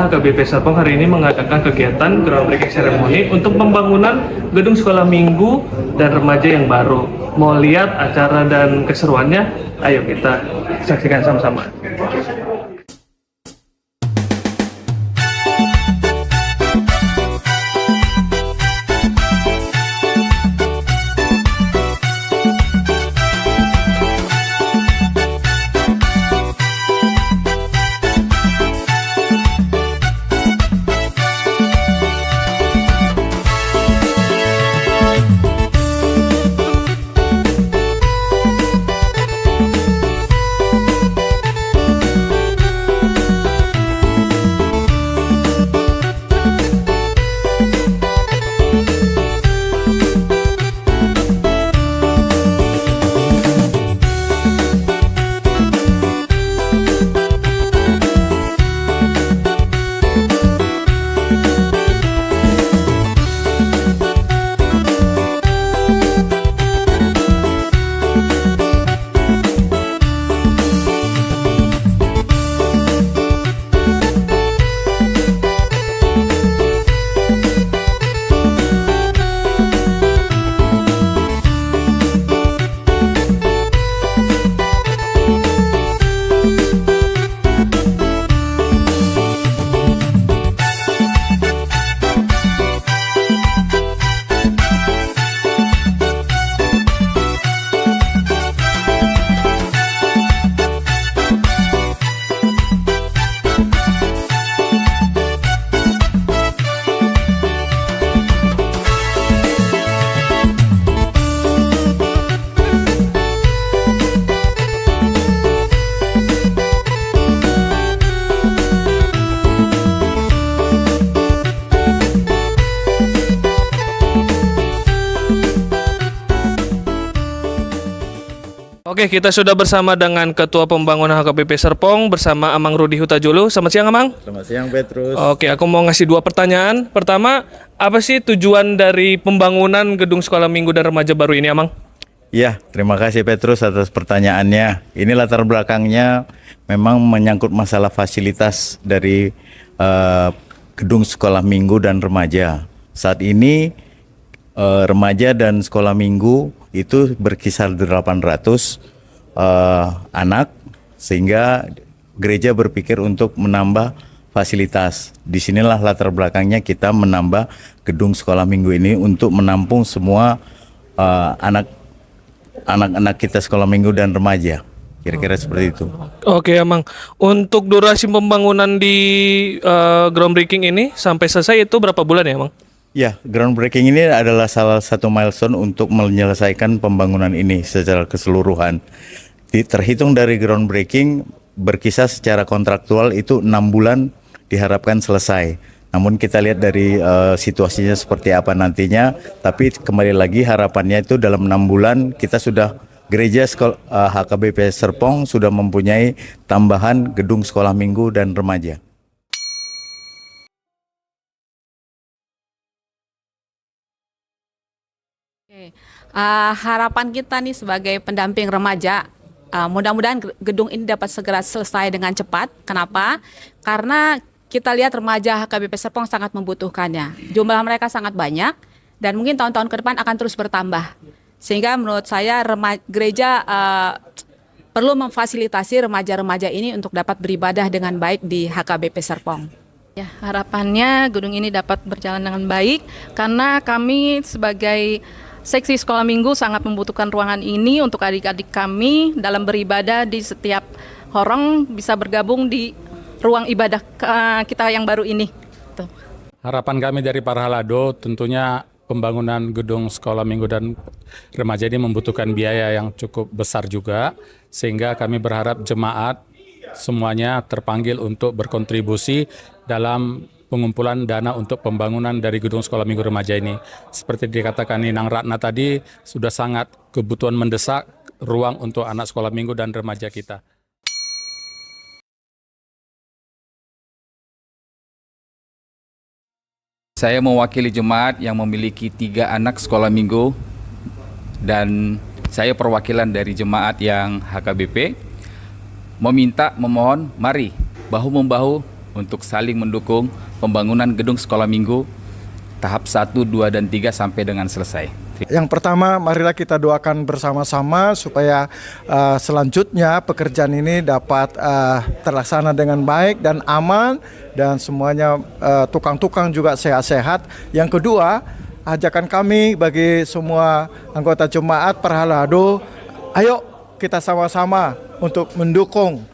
HKBP Serpong hari ini mengadakan kegiatan groundbreaking ceremony untuk pembangunan gedung sekolah minggu dan remaja yang baru. Mau lihat acara dan keseruannya? Ayo kita saksikan sama-sama. Oke, kita sudah bersama dengan Ketua Pembangunan HKBP Serpong bersama Amang Rudi Hutajulu. Selamat siang, Amang. Selamat siang, Petrus. Oke, aku mau ngasih 2 pertanyaan. Pertama, apa sih tujuan dari pembangunan gedung sekolah minggu dan remaja baru ini, Amang? Ya, terima kasih Petrus atas pertanyaannya. Ini latar belakangnya memang menyangkut masalah fasilitas dari gedung sekolah minggu dan remaja. Saat ini remaja dan sekolah minggu itu berkisar 800 anak, sehingga gereja berpikir untuk menambah fasilitas. Disinilah latar belakangnya kita menambah gedung sekolah minggu ini untuk menampung semua anak-anak kita sekolah minggu dan remaja. Kira-kira seperti itu. Oke, Amang. Untuk durasi pembangunan di groundbreaking ini sampai selesai itu berapa bulan ya, Amang? Ya, groundbreaking ini adalah salah satu milestone untuk menyelesaikan pembangunan ini secara keseluruhan. Terhitung dari groundbreaking, berkisar secara kontraktual itu 6 bulan diharapkan selesai. Namun kita lihat dari situasinya seperti apa nantinya, tapi kembali lagi harapannya itu dalam 6 bulan kita sudah, gereja HKBP Serpong sudah mempunyai tambahan gedung sekolah minggu dan remaja. Harapan kita nih sebagai pendamping remaja, mudah-mudahan gedung ini dapat segera selesai dengan cepat. Kenapa? Karena kita lihat remaja HKBP Serpong sangat membutuhkannya. Jumlah mereka sangat banyak dan mungkin tahun-tahun ke depan akan terus bertambah. Sehingga menurut saya gereja perlu memfasilitasi remaja-remaja ini untuk dapat beribadah dengan baik di HKBP Serpong. Ya, harapannya gedung ini dapat berjalan dengan baik karena kami sebagai seksi sekolah minggu sangat membutuhkan ruangan ini untuk adik-adik kami dalam beribadah di setiap horong bisa bergabung di ruang ibadah kita yang baru ini. Tuh. Harapan kami dari para halado tentunya pembangunan gedung sekolah minggu dan remaja ini membutuhkan biaya yang cukup besar juga, sehingga kami berharap jemaat semuanya terpanggil untuk berkontribusi dalam pengumpulan dana untuk pembangunan dari gedung sekolah minggu remaja ini. Seperti dikatakan Ninang Ratna tadi, sudah sangat kebutuhan mendesak ruang untuk anak sekolah minggu dan remaja kita. Saya mewakili jemaat yang memiliki 3 anak sekolah minggu dan saya perwakilan dari jemaat yang HKBP memohon mari bahu-membahu untuk saling mendukung pembangunan gedung sekolah minggu tahap 1, 2, dan 3 sampai dengan selesai. Yang pertama, marilah kita doakan bersama-sama supaya selanjutnya pekerjaan ini dapat terlaksana dengan baik dan aman, dan semuanya tukang-tukang juga sehat-sehat. Yang kedua, ajakan kami bagi semua anggota jemaat Parhalado, ayo kita sama-sama untuk mendukung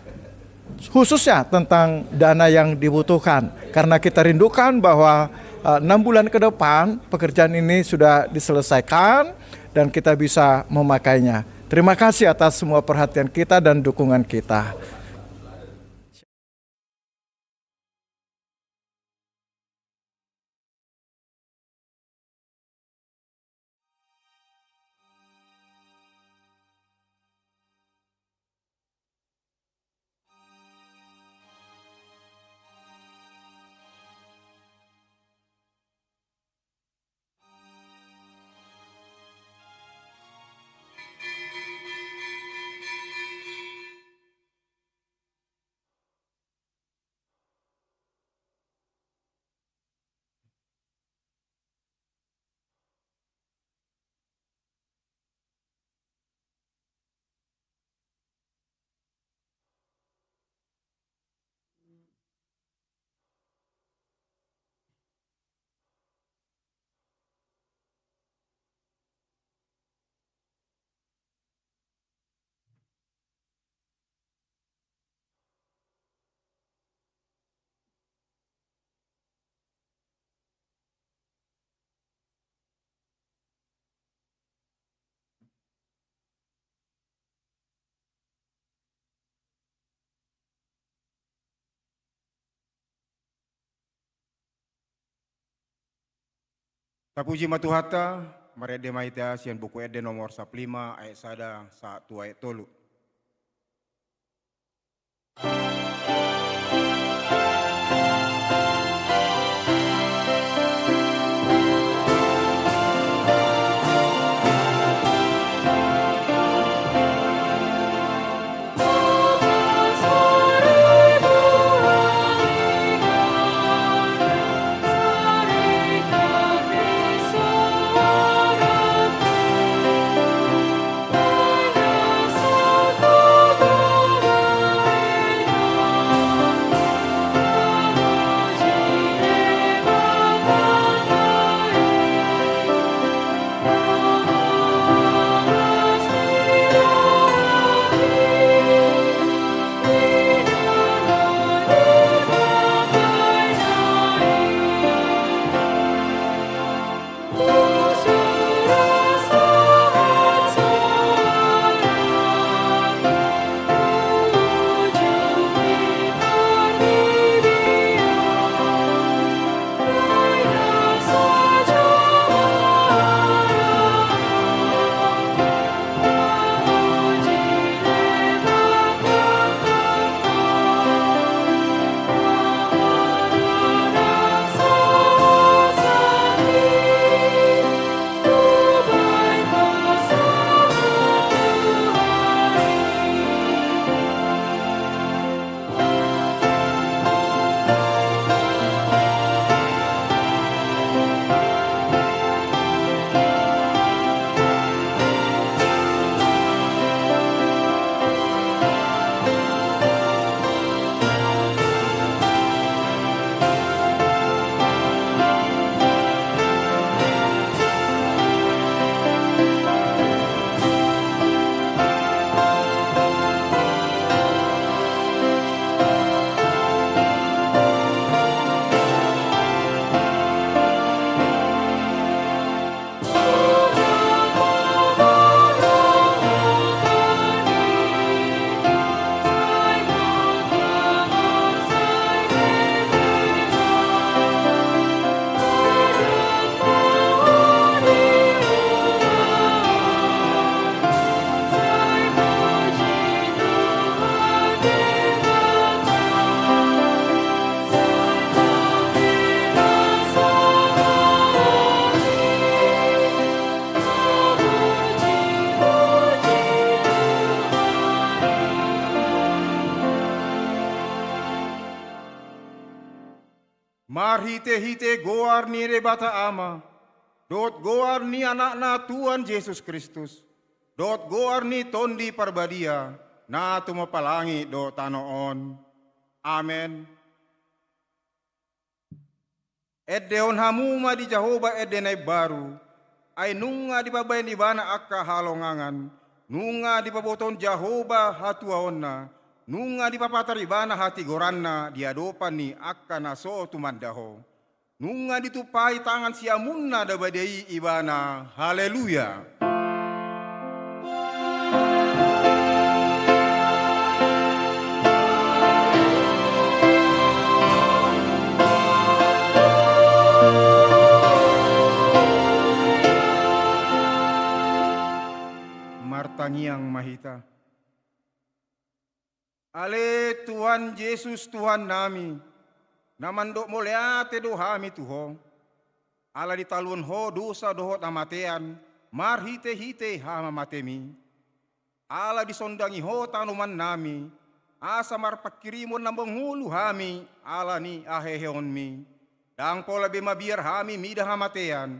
khususnya tentang dana yang dibutuhkan, karena kita rindukan bahwa 6 bulan ke depan pekerjaan ini sudah diselesaikan dan kita bisa memakainya. Terima kasih atas semua perhatian kita dan dukungan kita. Tapuji matuhata, marede maita sian buku ede nomor 15 ayat sada 1 ayat tolu. hite goar ni rebata ama, dot goar ni anak Tuhan Yesus Kristus, dot goar ni tondi parbadia, na tumapalangi do tanoon. Amen. Eddeon hamuma di Jehovah edenay baru, ay nunga di babayan ibana akka halongangan, nunga di paboton Jehovah hatuaon na, nunga di papataribana hati goranna diadopan ni akka naso tumandaho, nunga ditupai tangan siamunna dabadai ibana. Haleluya. Martangiang mahita. Ale Tuhan Yesus Tuhan nami, namandok moleate do hami tuho, ala di talun ho dosa dohot amatean, marhite hite hama matemi, ala disondangi ho tanuman nami, asa marpakirimon na mengulu hami, ala ni aheheon mi, dang pola bemabiar hami mida hamatean,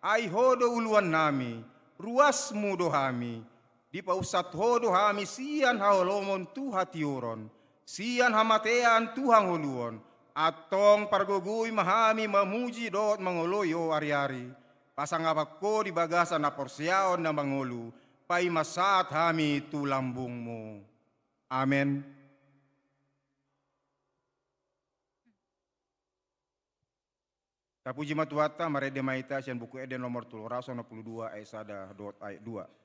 ay ho do uluan nami, ruas mudo hami, di pausat hodo hami sian haolomon tu hatiuron, sian hamatean Tuhan huluon, atong pargugui mahami mamuji dot mangoloyo ari-ari, pasangabak ko di bagasan na porsyaon na mangulu, pay masat hami tu lambung mo. Amen. Tapuji matuata marede maita sian buku eden nomor 362 ayat 1 ayat 2.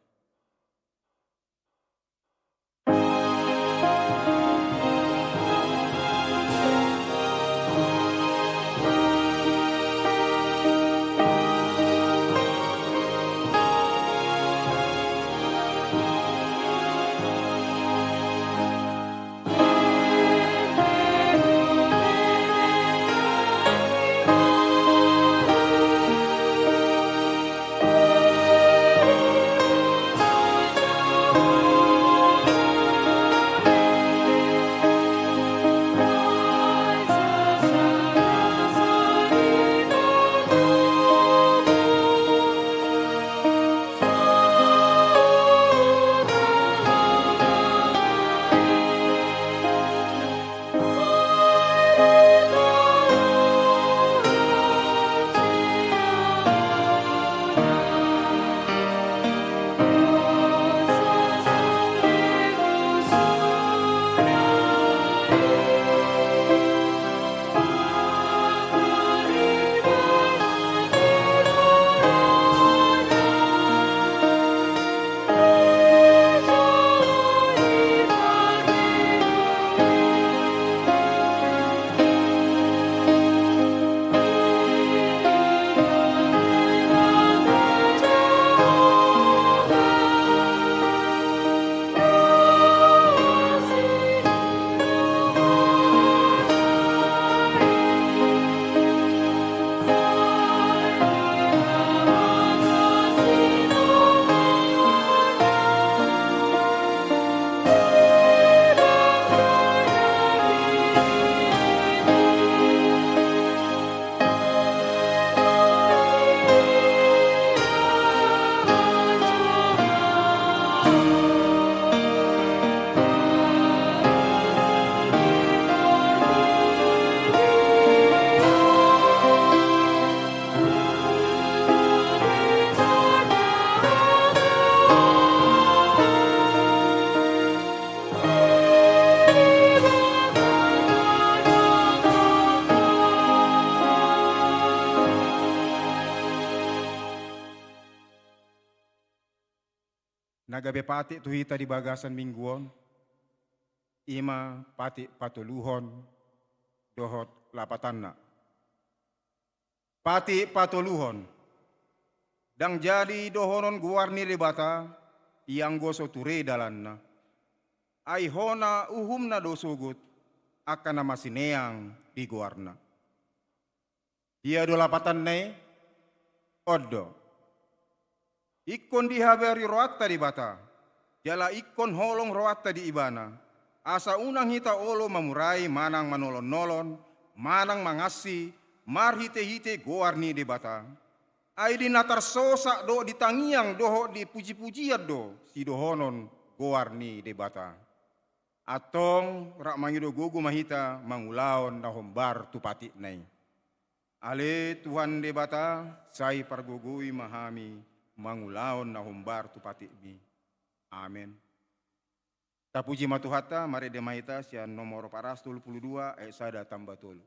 Nagabe pati tuhita di bagasan mingguon, ima pati patuluhon, dohot lapatanna. Pati patuluhon, dang jadi dohonon guarni libata, yang goso ture dalanna. Ay hona uhumna dosugut, akan nama sineang di guarna. Ia do lapatan ne, oddo. Ikon dihabari roatta di bata, jala ikon holong roatta di ibana, asa unang hita olo mamurai manang manolon-nolon, manang mangasi, mar hite-hite goar ni debata. Ai di natar sosak do di tangiang doho di puji-pujian do si dohonon goar ni debata. Atong rak mangido gogo mahita mangulaon na hombar tupati nai. Ale Tuhan debata sai pargogoi mahami mangulaon na hombar tupati bi. Amin. Tapuji matuhata mari demaita sian nomor paras 22 ayat sada tambah tolu.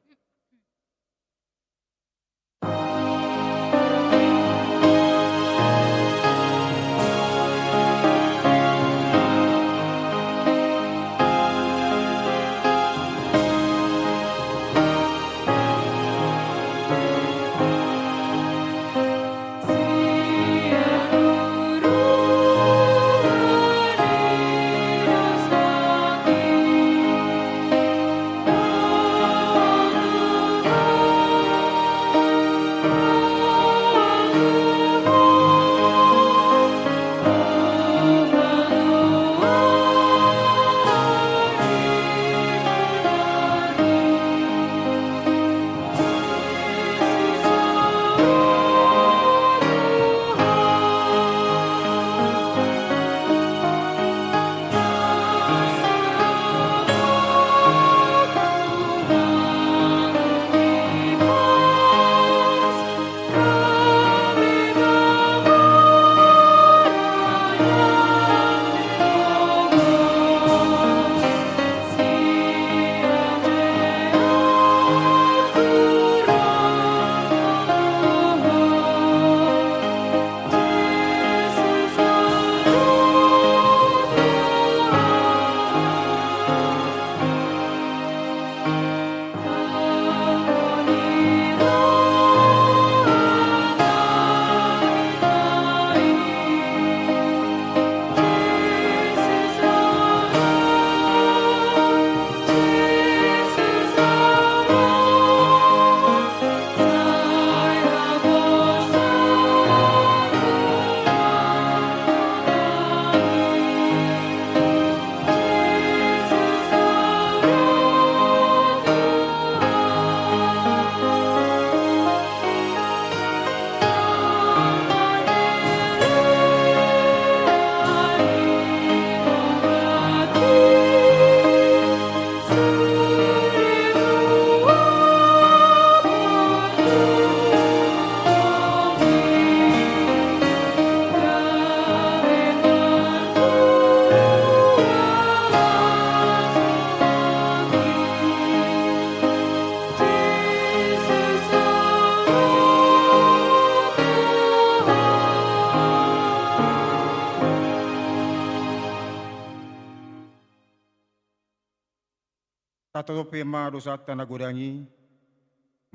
Tato pema dosata nagodangi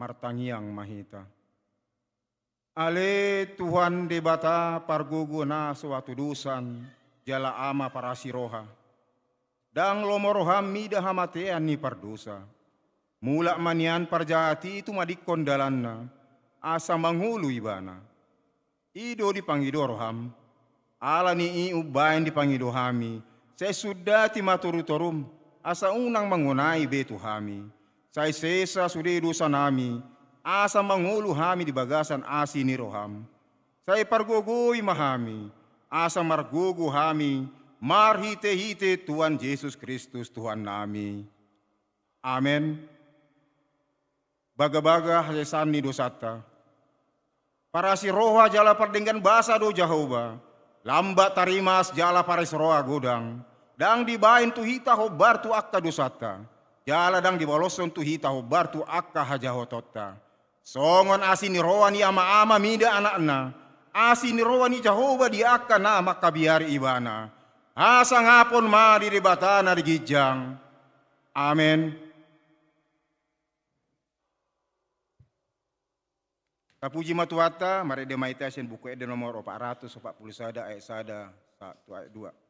martangiang mahita. Ale Tuhan debata pargugu na suatu dusan jala ama para siroha. Dang lomoroham mida hamatean ni pardosa. Mula manian parjati itu madikon dalanna asa manghulu ibana. Ido dipangido roham. Ala ni iubain dipangido hami. Sesudah timaturutorum asa unang mangunai betu hami. Say sesa sude dosa nami. Asa manghulu hami di bagasan asi ni roham. Say pargugui mahami. Asa margugu hami. Marhite-hite Tuhan Yesus Kristus Tuhan nami. Amen. Baga-baga hasesan ni dosata. Para si roha jala pardenggan basa do Jehovah. Lambat tarimas jala para si roha godang. Dang dibain tu hita hobar tu akka dosata. Jala dang dibaloson tu hita hobar tu akka hajahotota. Songon asi ni roha ni ama-ama mida anak-na. Asi ni roha ni Jehovah di akka na makabiari ibana. Asa ngapon ma di debatana di gijang. Amen. Kapuji matuata, mari demaita sen buku ede nomor 441 ayat 1 ayat 2.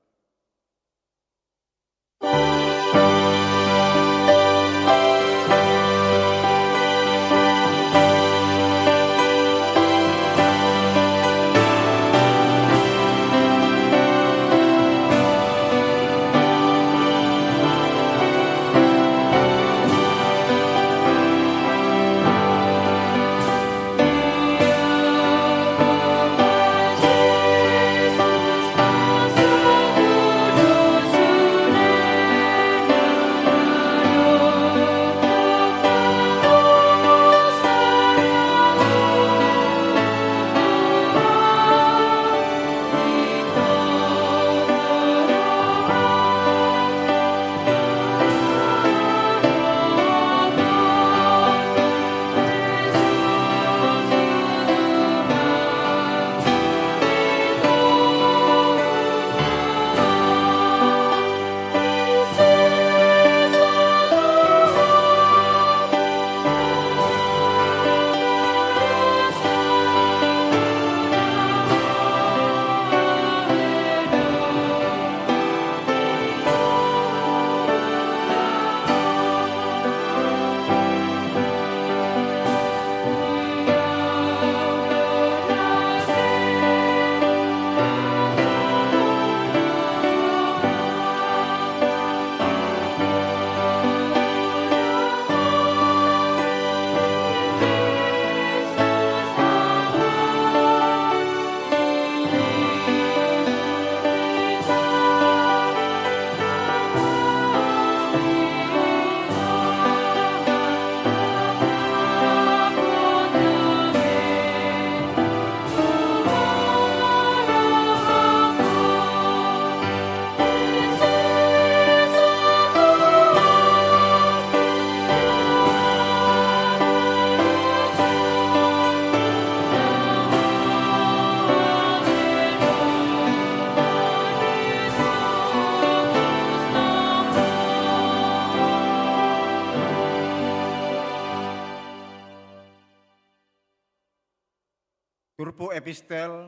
Turpo epistel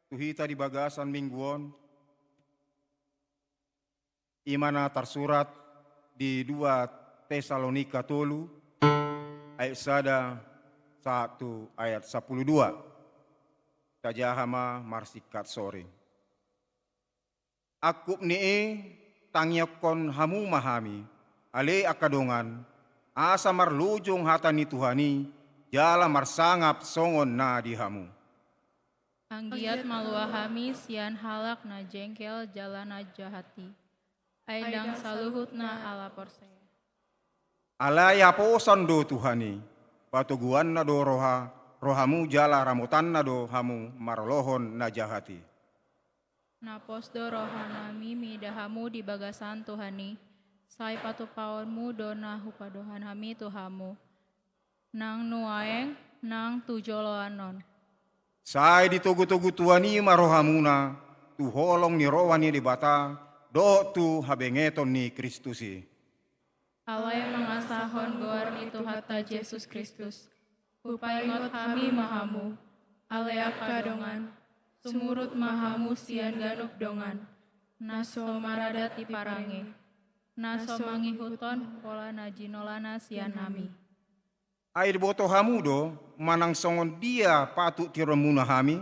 tuhita di bagasan mingguon imana tersurat di 2 Tesalonika tolu ayat sada 1 ayat 12. Kajahama marsikat sore. Akup ni tangyakon hamu mahami ale akadongan asa marlujong hata ni Tuhani jala marsangap songon na dihamu. Anggiat maluahami sian halak na jengkel jalan na jahati. Aidang saluhut na ala porsea. Alaya posan do Tuhani, patuguan na do rohamu jala ramutan na do hamu marlohon na jahati. Napos do rohanami midahamu di bagasan Tuhani. Sai patupaonmu do na hupadohan hami Tuhamu. Nang nuaeng, nang tujoloanon. Sai ditugu-tugu Tuhani marohamuna, tu holong ni rohani di bata, do tu habengeton ni Kristusi. Alay mangasahon goar itu hatta Yesus Kristus. Upaingot kami mahamu, alay akadongan, sumurut mahamu sian ganup dongan, naso maradat iparange, naso mangihuton pola najinolana sian hami. Air boto hamu do, manang songon dia patut tiremuna hami,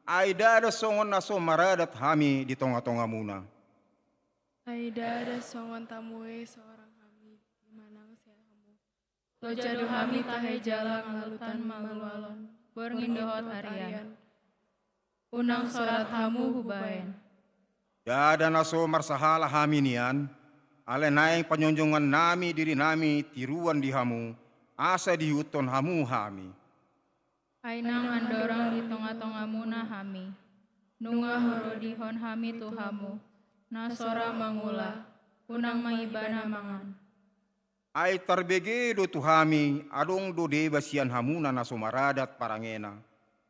aida ada songon naso maradat hami di tonga-tonga muna. Aida ada songon tamue seorang kami di manang sehamu. Lojadu hami tahe jalang lalutan malualon, borngindohot harian. Unang sorat hamu hubaen. Dada naso marsahala hami nian, ale naeng penyonjongan nami diri nami tiruan di hamu, asa dihuton hamu hami. Ainang andorang di tonga-tonga muna hami. Nunga horodihon hami tuhamu. Nasora mangula. Unang maibana mangan. Ay tarbege do tuhami, adong do deba sian hamuna naso maradat parangena.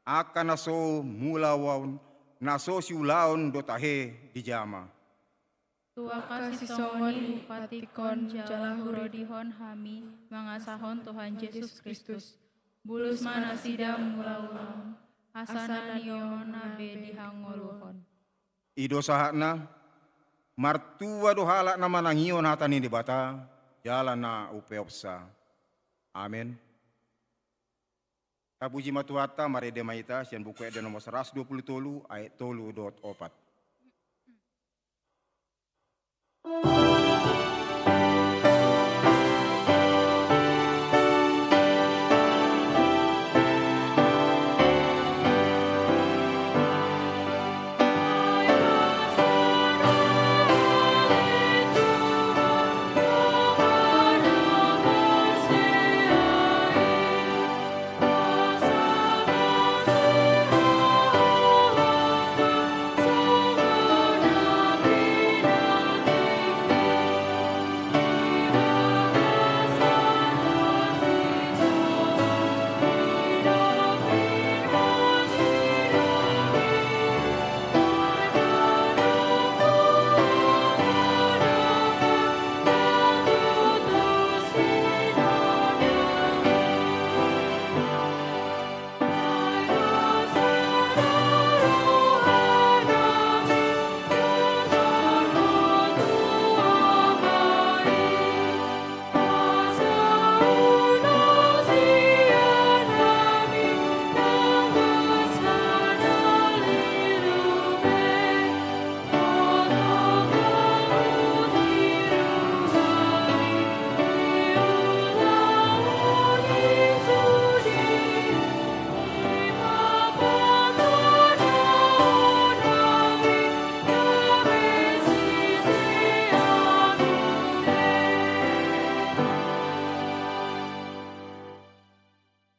Aka naso mulawaon, naso siulaon do tahe di jama. Tua kasih songon upatikon jala horodihon hami. Mangasahon Tuhan Yesus Kristus. Bulus mana sidam mula-ulang. Asana niyon nabe dihangoluhon. Ido sahakna, martua do halak na manangion hatani di bata, jalan na upeopsa. Amin. Kabuji matuhata marede maita sian buku ede nomor 120 ayat 3.4.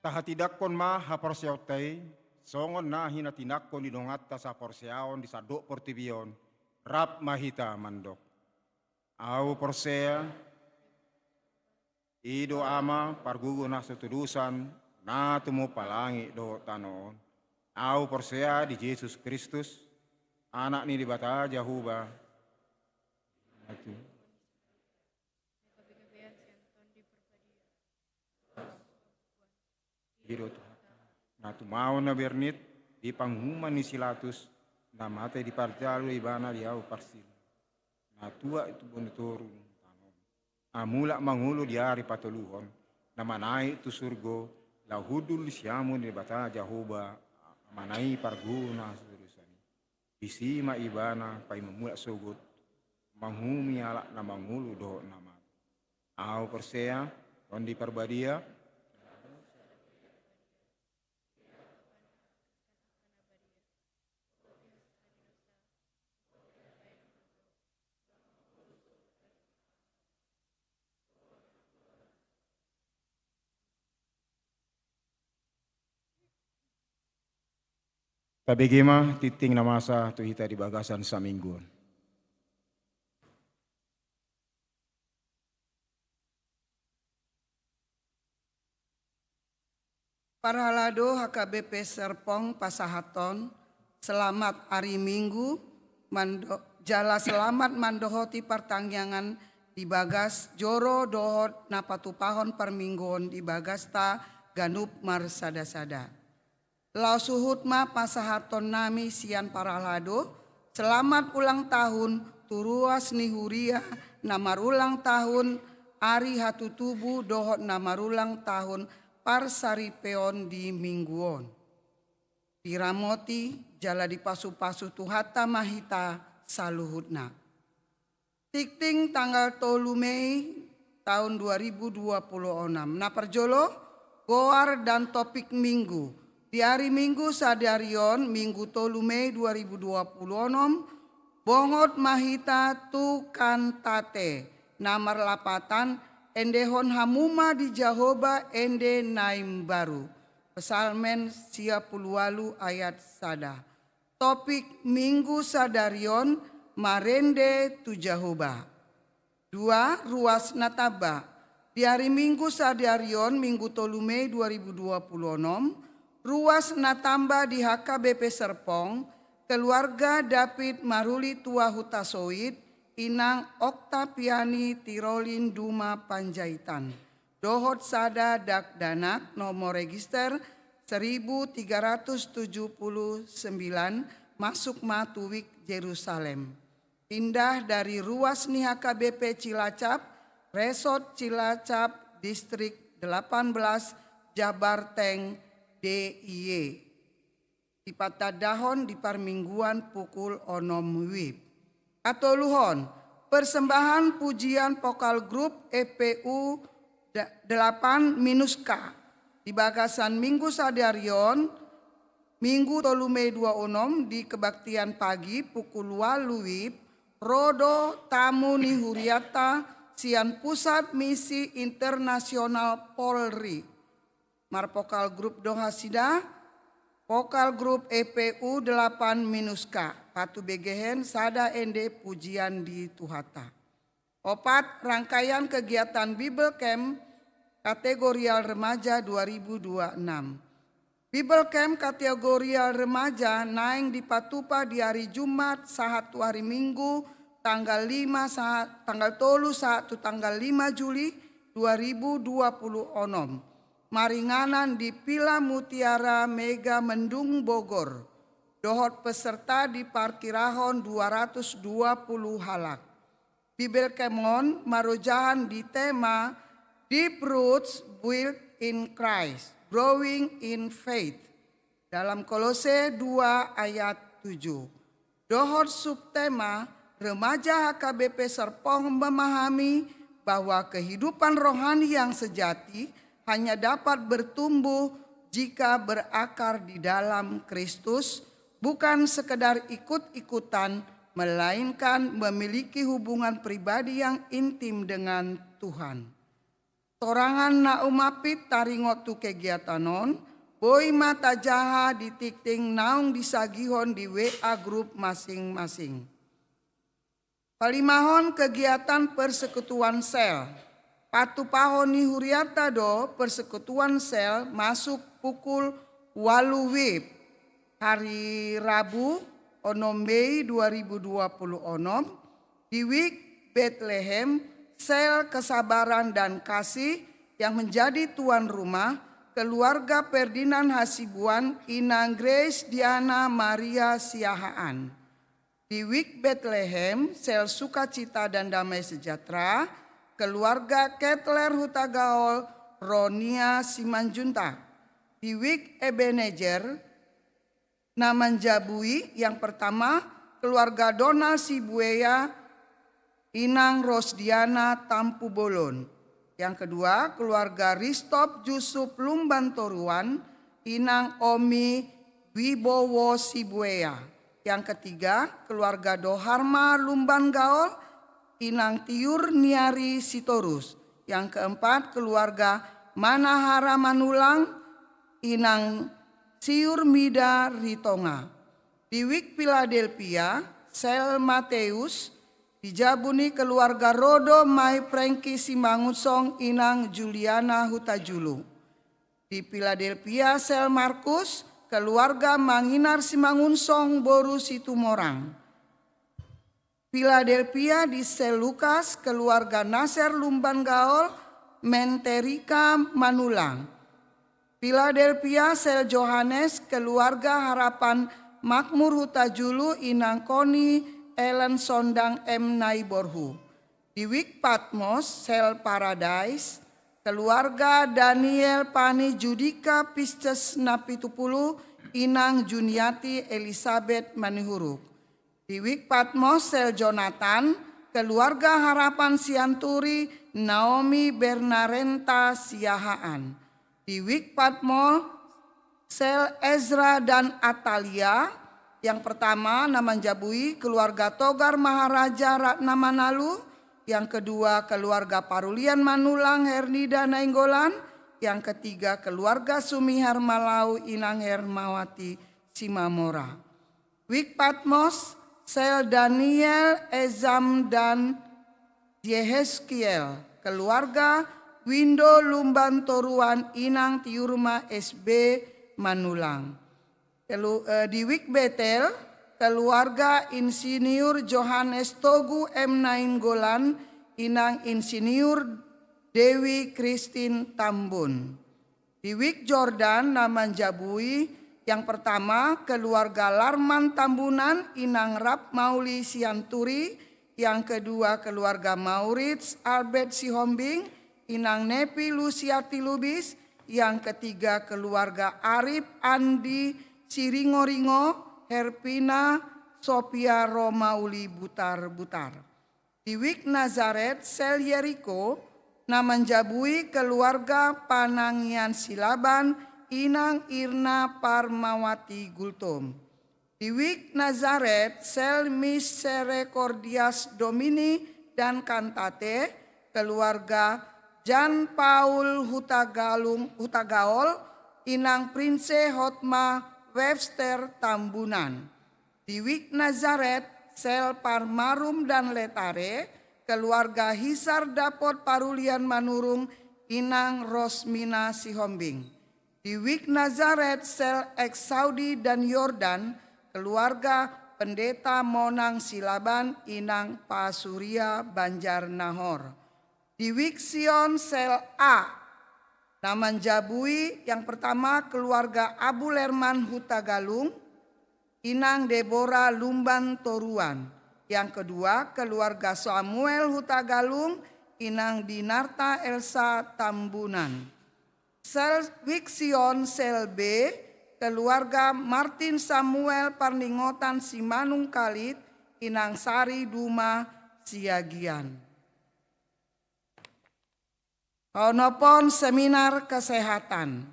Tahatidakkon ma haporseotei, songon na hinatinakon idongatta sa porseaon di sadok portibion, rap mahita mandok. Au porsea, ido ama pargugo na sutudusan, na tumo palangi do tanoon. Au porsea di Yesus Kristus, anak ni di bata Jahuba. Na tumao na bernit di panghuman ni silatus na mate di parjalo ibana di au parsil. Na tua itu bonitorun tanon. Amula mangulo di hari patuluhon na manai itu surgo lahudul siamun di bata Jahoba manai parguna surusani. Isima ibana pai memula sogot manghumi ala na mangulo do nama. Au persea ondi parbadia Pabegema titing na masa tu hita di bagasan sa mingguan. Parhalado HKBP Serpong Pasahaton, selamat hari Minggu, jala selamat mandohoti pertangyangan di bagas joro dohot napatupahon permingguan di bagasta ganup marsada-sada. Lau suhutma pasahaton nami sian parhalado, selamat ulang tahun turuas nihuria namarulang tahun ari hatutubu dohot namarulang tahun parsaripeon di mingguon. Diramoti jala di pasu-pasu tuhata mahita saluhutna. Tikting tanggal 3 Mei tahun 2026. Naperjolo goar dan topik minggu. Di hari Minggu sadarion Minggu 3 Mei 2026 bongot mahita tu kantate namar lapatan endehon hamuma di Jahoba ende naim baru. Pesalmen 38 ayat sada. Topik Minggu sadarion marende tu Jahoba. 2. Ruas nataba. Di hari Minggu sadarion Minggu 3 Mei 2026 ruas natamba di HKBP Serpong, keluarga David Maruli Tua Hutasoid, Inang Oktapiani Tirolin Duma Panjaitan. Dohot sada dak danak nomor register 1379 masuk Matuwik Yerusalem. Pindah dari ruas ni HKBP Cilacap, Resort Cilacap, Distrik 18, Jabarteng, DIY. Dipatadahon di parmingguan pukul 6 WIB. Atoluhon, persembahan pujian vokal grup EPU 8-K di bagasan Minggu sadarion Minggu 3 Mei 26 di kebaktian pagi pukul 8 WIB rodo tamu ni huriata sian pusat misi internasional Polri. Marpokal grup Dohasida, vokal grup EPU 8-K, patu begehen sada ende pujian di Tuhata. 4. Rangkaian kegiatan Bible Camp kategorial remaja 2026. Bible Camp kategorial remaja naing di Patupa di hari Jumat sahatu hari Minggu tanggal 3 tanggal 5 Juli 2026. Maringanan di Pila Mutiara Mega Mendung Bogor. Dohot peserta di parkirahon 220 halak. Bibel Kemon marojahan di tema Deep Roots Built in Christ, Growing in Faith. Dalam Kolose 2 ayat 7. Dohot subtema remaja HKBP Serpong memahami bahwa kehidupan rohani yang sejati hanya dapat bertumbuh jika berakar di dalam Kristus, bukan sekedar ikut-ikutan, melainkan memiliki hubungan pribadi yang intim dengan Tuhan. Torangan naumapit taringotu kegiatanon, boi mata jaha ditikting naung disagihon di WA grup masing-masing. Palimahon kegiatan persekutuan sel. Patu pahoni huriata do persekutuan sel masuk pukul 8 WIB hari Rabu 6 Mei 2026 di Wik Bethlehem sel kesabaran dan kasih yang menjadi tuan rumah keluarga Ferdinand Hasibuan, Inang Grace Diana Maria Siahaan. Di Wik Bethlehem, Sel Sukacita dan Damai Sejahtera, keluarga Ketler Hutagaol, Ronia Simanjuntak. Di Wik Ebenezer, Namanjabui, yang pertama keluarga Donald Sibueya, Inang Rosdiana Tampu Bolon. Yang kedua, keluarga Ristop Jusuf Lumban Toruan, Inang Omi Wibowo Sibueya. Yang ketiga, keluarga Doharma Lumban Gaol, Inang Tiur Niari Sitorus. Yang keempat, keluarga Manahara Manulang, Inang Siur Mida Ritonga. Di Wik Philadelphia, Sel Mateus, dijabuni keluarga Rodo Mai Prengki Simangunsong, Inang Juliana Hutajulu. Di Philadelphia, Sel Markus, keluarga Manginar Simangunsong, Boru Situmorang. Philadelphia di Sel Lukas, keluarga Nasir Lumban Gaol, Menterika Manulang. Philadelphia Sel Johannes, keluarga Harapan Makmur Hutajulu, Inang Koni Ellen Sondang M. Naiborhu. Di Wik Patmos, Sel Paradise, keluarga Daniel Pani Judika Pisces Napitupulu, Inang Juniati Elizabeth Manihuruk. Di Wik Patmos, Sel Jonathan, keluarga Harapan Sianturi, Naomi Bernarenta Siahaan. Di Wik Patmos, Sel Ezra dan Atalia. Yang pertama, Namanjabui, keluarga Togar Maharaja Ratna Manalu. Yang kedua, keluarga Parulian Manulang Hernida Nainggolan. Yang ketiga, keluarga Sumihar Malau Inang Hermawati Simamora. Wik Patmos, Sel Daniel Ezam dan Yeheskiel, keluarga Windo Lumban Toruan Inang Tiurma SB Manulang. Di Wik Betel, keluarga Insinyur Johannes Togu M. Nainggolan, Inang Insinyur Dewi Christine Tambun. Di Wik Jordan, Namanjabui, yang pertama keluarga Larman Tambunan, Inang Rap Mauli Sianturi. Yang kedua, keluarga Maurits Albert Sihombing, Inang Nepi Luciati Lubis. Yang ketiga, keluarga Arif Andi Siringo-ringo, Herpina Sophia Romauli Butar-butar. Di Wik Nazaret, Sel Yeriko, Namanjabui, keluarga Panangian Silaban, Inang Irna Parmawati Gultom. Di Wik Nazaret, Sel Misericordias Domini dan Kantate, keluarga Jan Paul Hutagaol, Inang Prince Hotma Webster Tambunan. Di Wik Nazaret, Sel Parmarum dan Letare, keluarga Hisar Dapot Parulian Manurung, Inang Rosmina Sihombing. Di Wik Nazaret, Sel Eksaudi dan Yordan, keluarga Pendeta Monang Silaban, Inang Pasuria Banjar Nahor. Di Wik Sion, Sel A Namanjabui, yang pertama keluarga Abu Lerman Hutagalung, Inang Deborah Lumban Toruan. Yang kedua, keluarga Samuel Hutagalung, Inang Dinarta Elsa Tambunan. Sel Wik Sion Sel B, keluarga Martin Samuel Parningotan Simanung Kalit, Inang Sari Duma Siagian. Honopon Seminar Kesehatan.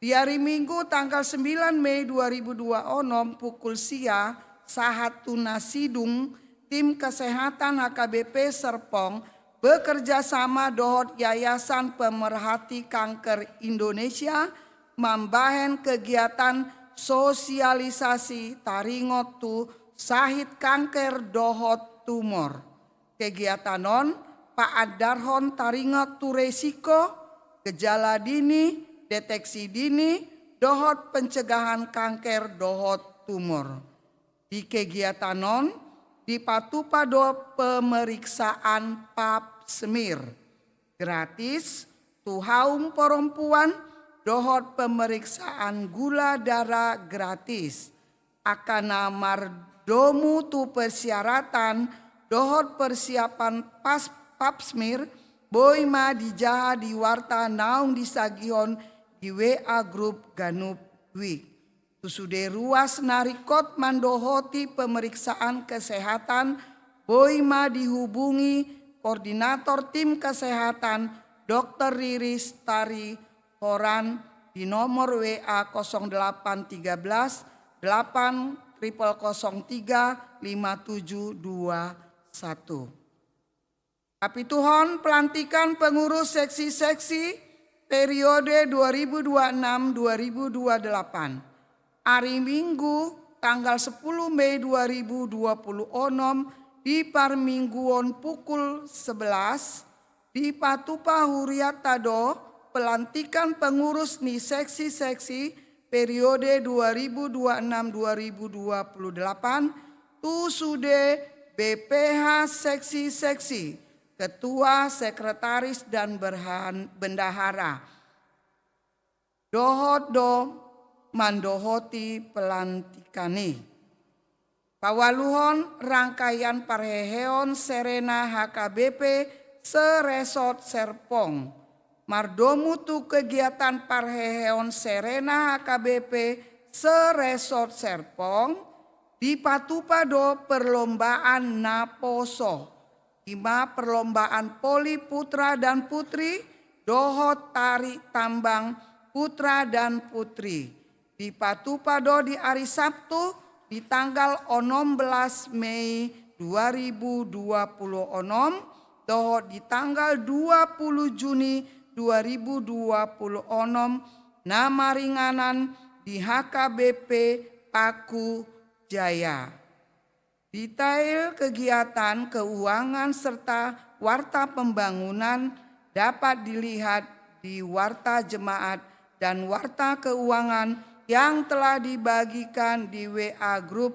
Di hari Minggu tanggal 9 Mei 2002 onom pukul sia sahat tunasidung tim kesehatan HKBP Serpong bekerja sama dohot Yayasan Pemerhati Kanker Indonesia membahen kegiatan sosialisasi taringot tu sahit kanker dohot tumor. Kegiatan non Pak Adarhon taringot tu resiko, gejala dini, deteksi dini, dohot pencegahan kanker dohot tumor. Di kegiatan non dipatupado pemeriksaan pap smear gratis tu haum perempuan dohot pemeriksaan gula darah gratis. Akana mardomu tu persyaratan dohot persiapan pap smear boy ma dijaha di warta naung di sagihon di WA grup Ganup Week. Tusude ruas narikot mandohoti pemeriksaan kesehatan boy ma dihubungi koordinator tim kesehatan Dr. Riris Tari Horan di nomor WA 0813 8 003 5721. Kapituhon pelantikan pengurus seksi-seksi periode 2026-2028. Hari Minggu tanggal 10 Mei 2026 di Parmingguon pukul 11 di Patupa Huriat Tado pelantikan pengurus ni seksi-seksi periode 2026-2028 tu sude BPH seksi-seksi, ketua, sekretaris dan bendahara. Dohodo mandohoti pelantikani. Pawaluhon rangkaian parheheon Serena HKBP Seresort Serpong. Mardomu tu kegiatan parheheon Serena HKBP Seresort Serpong di Patupado perlombaan Naposo. 5 perlombaan poli putra dan putri, dohot tarik tambang putra dan putri. Di Patupado di hari Sabtu di tanggal 16 Mei 2026, dohot di tanggal 20 Juni 2026, nama ringanan di HKBP Paku Jaya. Detail kegiatan keuangan serta warta pembangunan dapat dilihat di warta jemaat dan warta keuangan yang telah dibagikan di WA Group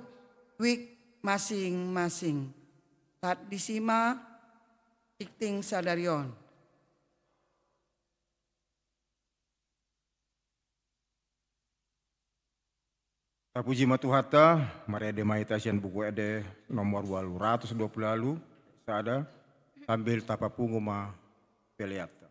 Week masing-masing. Tat disima ikting sadarion. Tapuji matuhata, Maria de Maitasian buku ede nomor 220 lalu, sada, sambil tapapungu ma peliata.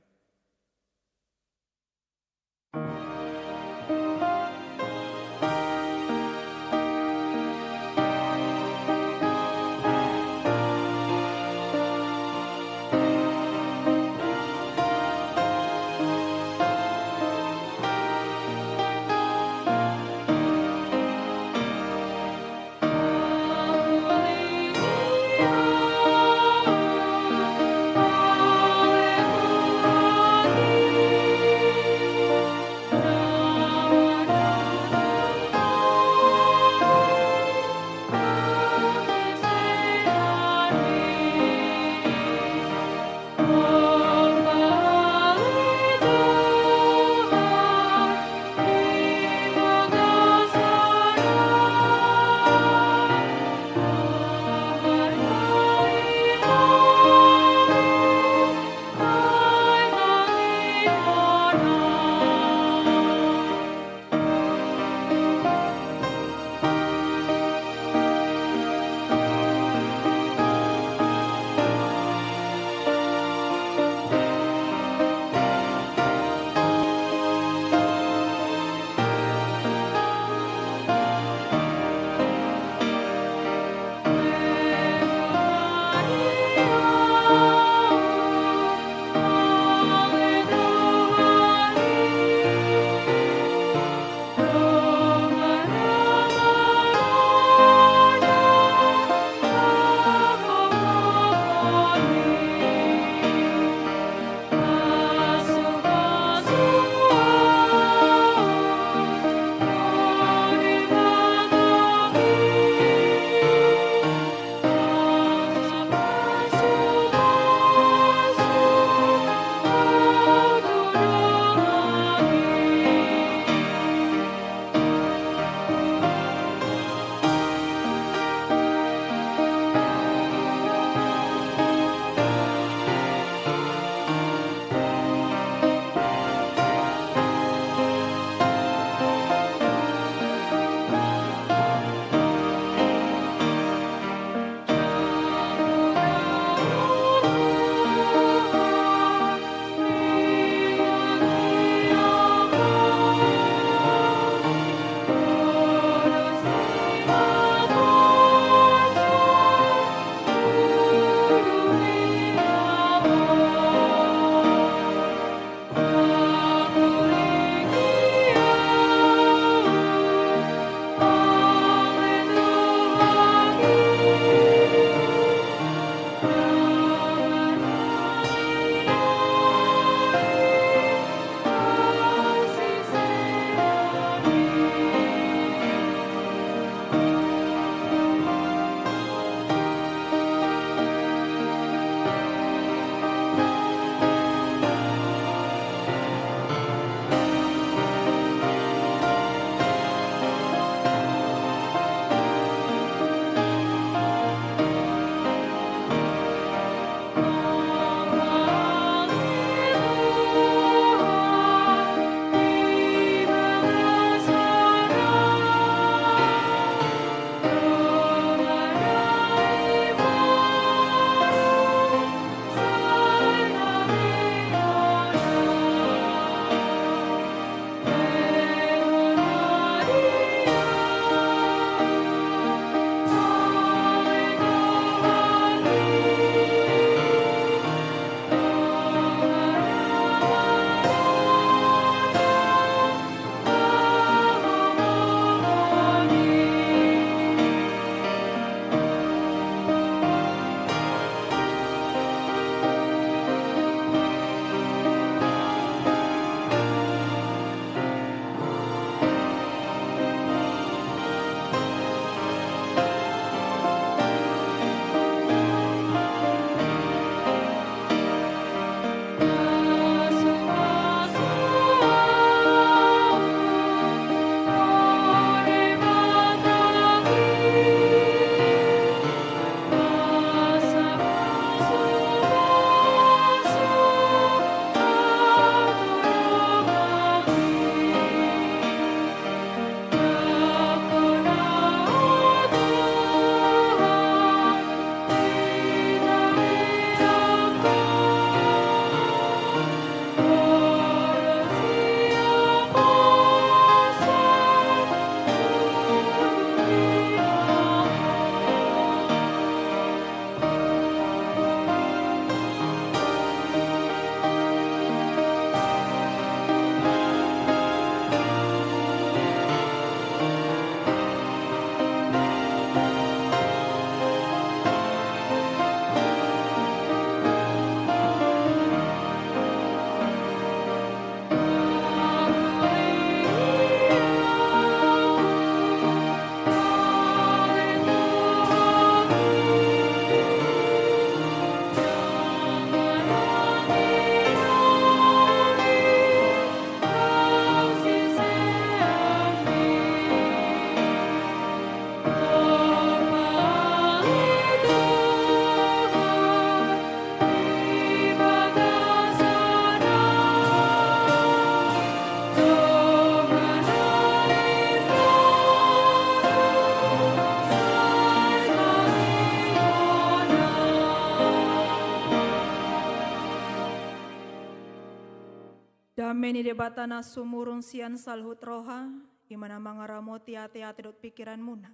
Ameni debatana sumurung sian salhut roha, imana mangaramoti ate-ate dot pikiran muna.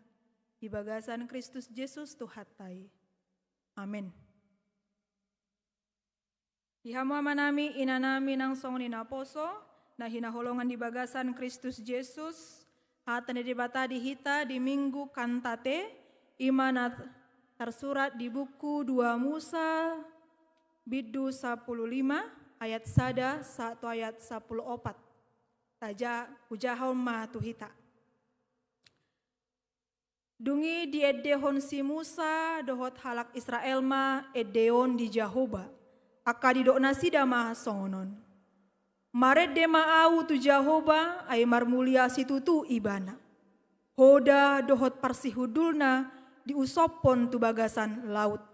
Di bagasan Kristus Yesus Tuhatai. Amin. Dihamu amanami inanami nang song nina poso, na hinaholongan di bagasan Kristus Yesus, atan debata di hita di minggu kantate, imana tersurat di buku 2 Musa, bidu 15, ayat 1 ayat 14. Taja ujahon ma tuhita. Dungi di edehon si Musa dohot halak Israel ma edeon di Jahoba. Aka di dok nasida ma songonon. Maret de ma au tu Jahoba ay marmulia situtu ibana. Hoda dohot parsihudulna di usopon tu bagasan laut.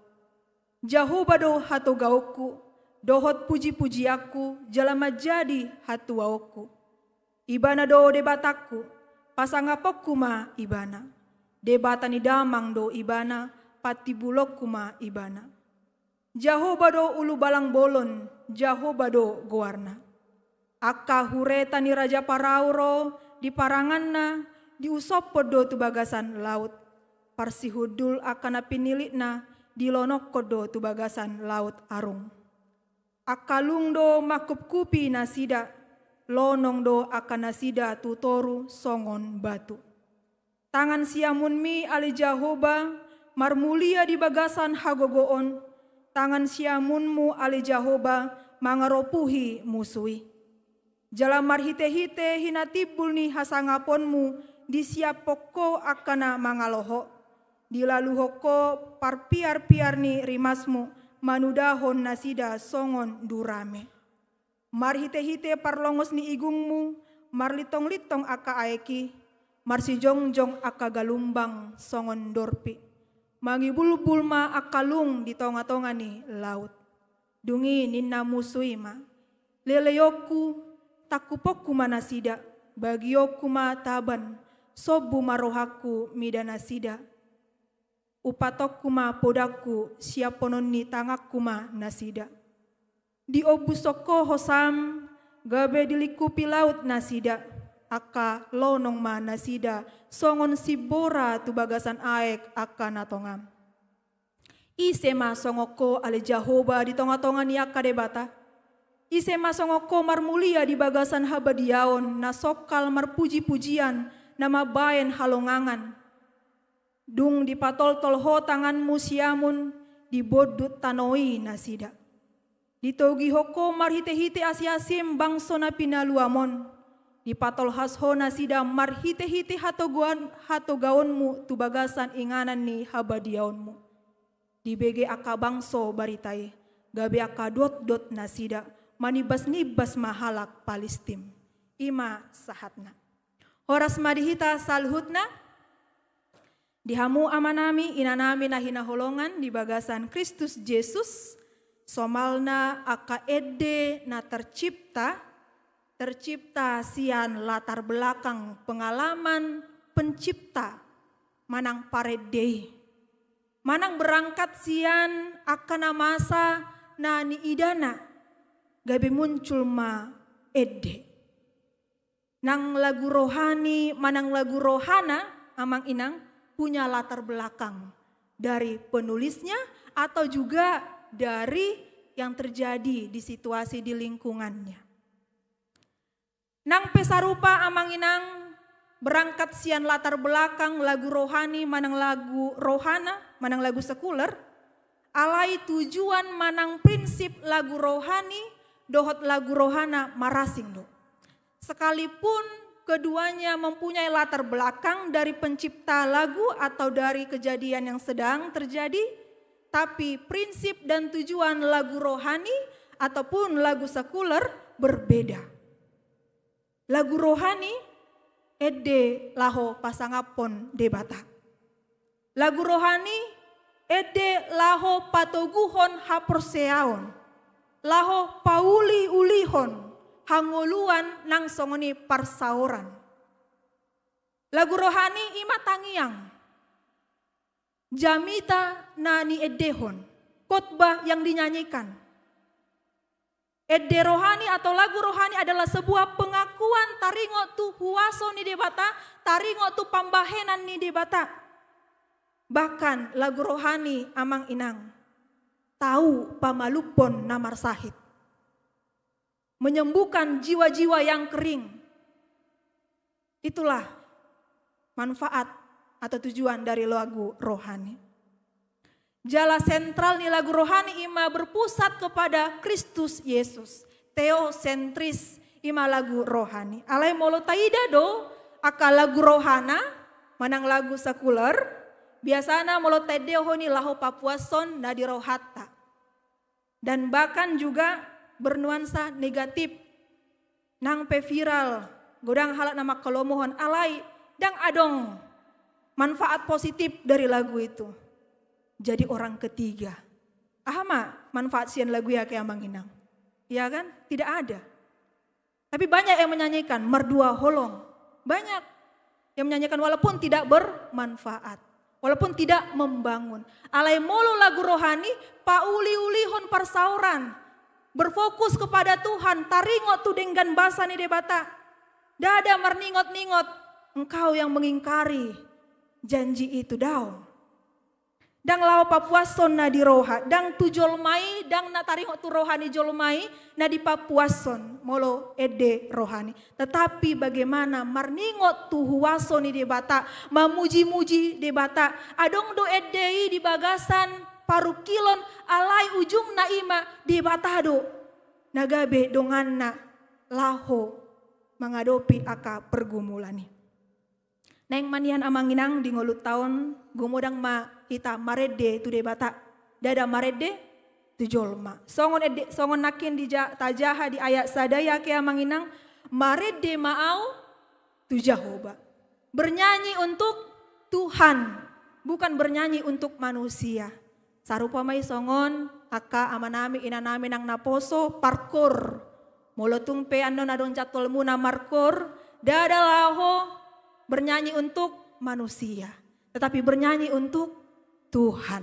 Jahoba do hato gauku, dohot puji-puji aku, jalama jadi hatu wauku. Ibana do debataku, pasangapokku ma ibana. Debata ni damang do ibana, pati bulokku ma ibana. Jahoba do ulu balang bolon, Jahoba do goarna. Akka hureta ni Raja Parauro, di paranganna, di usopo do tu bagasan laut. Parsihudul akana pinilikna, di lonok kodo tu bagasan laut arung. Akalung do makup kupi nasida, lonong do akan nasida tutoru songon batu. Tangan siamun mi ali Jahoba, marmulia di bagasan hagogoon. Tangan siamunmu ali Jahoba, mangaropuhi musui. Jalan marhite-hite hinatibul ni hasangaponmu, disiap poko akana mangaloho. Dilaluhoko parpiar-piar ni rimasmu, manudahon nasida songon durame. Marhite-hite parlongos ni igungmu, marlitong-litong aka aeki, marsijong-jong aka galumbang songon dorpi. Mangibulbul ma akalung di tonga-tonga ni laut. Dungi ninna musui ma. Leleyoku takupokku manasida, bagiyoku ma taban, sobu marohaku midanasida. Upatokku ma podaku, siaponon ni tangakku ma nasida. Di obusoko hosam, gabe dilikupi laut nasida. Aka lonong ma nasida, songon sibora tu bagasan aek aka natongam. Ise ma songoko ale Jahoba di tonga-tonga ni aka debata. Ise ma songoko marmulia di bagasan habadiaon, na sokal marpuji-pujian, na mabayan halongangan. Dung dipatol-tol ho tanganmu siamun, dibodut tanoi nasida. Ditogi hoko marhite-hite asiasim bangso na pinaluamon. Dipatol hasho nasida marhite-hite hatogaonmu tu bagasan inganan ni habadiaonmu. Dibege aka bangso baritai, gabe aka dot-dot nasida, manibas-nibas mahalak Palestim. Ima sahatna. Horas madihita salhutna, dihamu amanami inanami na hinaholongan di bagasan Kristus Yesus, somalna aka ede na tercipta sian latar belakang pengalaman pencipta manang paredei. Manang berangkat sian akana masa na ni idana gabi muncul ma ede. Nang lagu rohani manang lagu rohana amang inang punya latar belakang dari penulisnya atau juga dari yang terjadi di situasi di lingkungannya. Nang pesarupa amang inang berangkat sian latar belakang lagu rohani manang lagu rohana, manang lagu sekuler, alai tujuan manang prinsip lagu rohani dohot lagu rohana marasing do. Sekalipun keduanya mempunyai latar belakang dari pencipta lagu atau dari kejadian yang sedang terjadi, tapi prinsip dan tujuan lagu rohani ataupun lagu sekuler berbeda. Lagu rohani ede laho pasangapon debata. Lagu rohani ede laho patoguhon haporseaon. Laho pauli ulihon hanguluan nang songoni parsaoran. Lagu rohani ima tangiang. Jamita nani edehon. Khotbah yang dinyanyikan. Ede rohani atau lagu rohani adalah sebuah pengakuan taringo tu huaso ni debata, taringo tu pambahenan ni debata. Bahkan lagu rohani amang inang tahu pamalupon namar sahid. Menyembuhkan jiwa-jiwa yang kering. Itulah manfaat atau tujuan dari lagu rohani. Jala sentral ni lagu rohani ima berpusat kepada Kristus Yesus. Teosentris ima lagu rohani. Alai molo taida do aka lagu rohana manang lagu sekuler. Biasana molo taideo honi laho papuason na dirohata. Dan bahkan juga bernuansa negatif. Nang pe viral. Godang halak nama kelomohon alai. Dang adong manfaat positif dari lagu itu. Jadi orang ketiga. Ahama manfaat sian lagu ya kayak manginang. Ya kan? Tidak ada. Tapi banyak yang menyanyikan merdua holong. Banyak yang menyanyikan walaupun tidak bermanfaat. Walaupun tidak membangun. Alai molo lagu rohani pauli-ulihon persauran. Berfokus kepada Tuhan. Taringot tu dengan bahasa ni debata. Dada merningot-ningot. Engkau yang mengingkari janji itu daun. Dang lao papuason na di roha, dang tu jolmai, dang na taringo tu rohani jolmai, na di papuason, molo ede rohani. Tetapi bagaimana marningot tu huaso ni debata, mamuji-muji debata, adong do edei di bagasan, parukilon, alai ujung na ima debata do, nagabe dongan na laho, mengadopi aka pergumulani. Neng manian amanginang di ngolut tahun gumodang ma kita marede tu debata dada marede tu jolma songon nakin di tajaha di ayat sadaya ke amanginang marede maau tu Jehovah bernyanyi untuk Tuhan bukan bernyanyi untuk manusia sarupa mai songon aka amanami inanami nang naposo parkur molotung pe andon adon jatol muna markur dada laho bernyanyi untuk manusia, tetapi bernyanyi untuk Tuhan.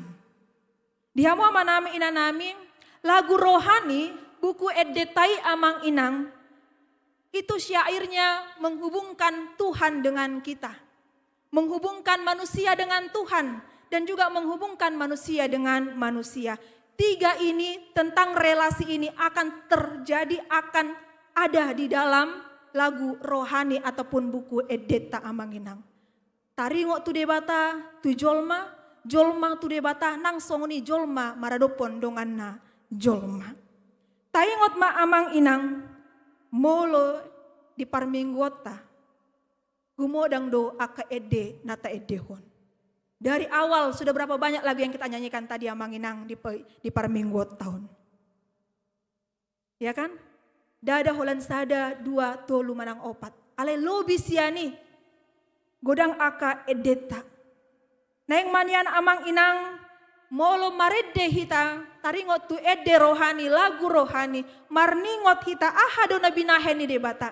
Dihamu amanami inanami, lagu rohani, buku edetai amang inang, itu syairnya menghubungkan Tuhan dengan kita. Menghubungkan manusia dengan Tuhan, dan juga menghubungkan manusia dengan manusia. Tiga ini tentang relasi ini akan terjadi, akan ada di dalam lagu rohani ataupun buku edeta amanginang. Taringo tu debata tu jolma, jolma tu debata nang songoni jolma maradopon donganna jolma. Taingot ma amang inang molo di parminggota gumodang do aka ede nata edehon. Dari awal sudah berapa banyak lagu yang kita nyanyikan tadi amang inang di parminggot tahun. Ya kan? Dada holan sada dua tolu manang opat. Ale lobi siani. Godang aka edeta. Naing manian amang inang. Molo marede hita. Taringot tu ede rohani. Lagu rohani. Marningot hita. Ahado nabinaheni debata.